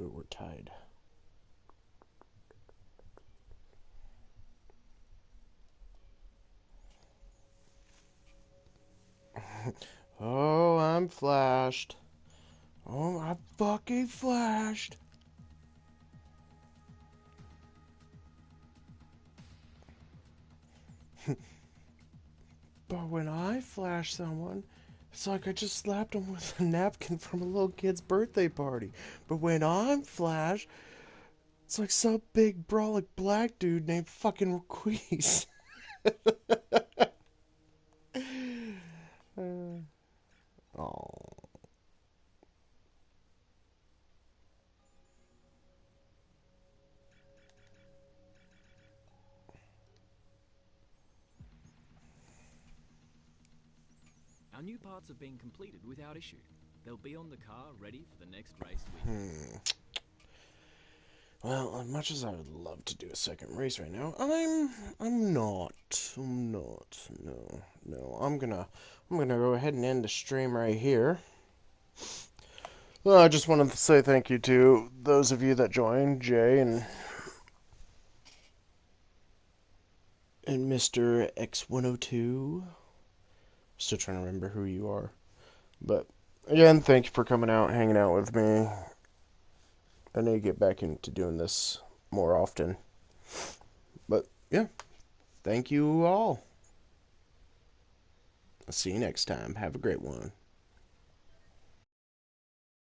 Ooh, we're tied. Oh, I'm flashed. Oh, I fucking flashed. But when I flash someone, it's like I just slapped them with a napkin from a little kid's birthday party. But when I'm flashed, it's like some big brolic black dude named fucking Requise. Oh. new parts have been completed without issue. They'll be on the car, ready for the next race week. Well, as much as I would love to do a second race right now, I'm not. No. I'm gonna go ahead and end the stream right here. Well, I just wanted to say thank you to those of you that joined, Jay and Mr. X102. Still trying to remember who you are. But again, thank you for coming out, hanging out with me. I need to get back into doing this more often. But yeah, thank you all. I'll see you next time. Have a great one.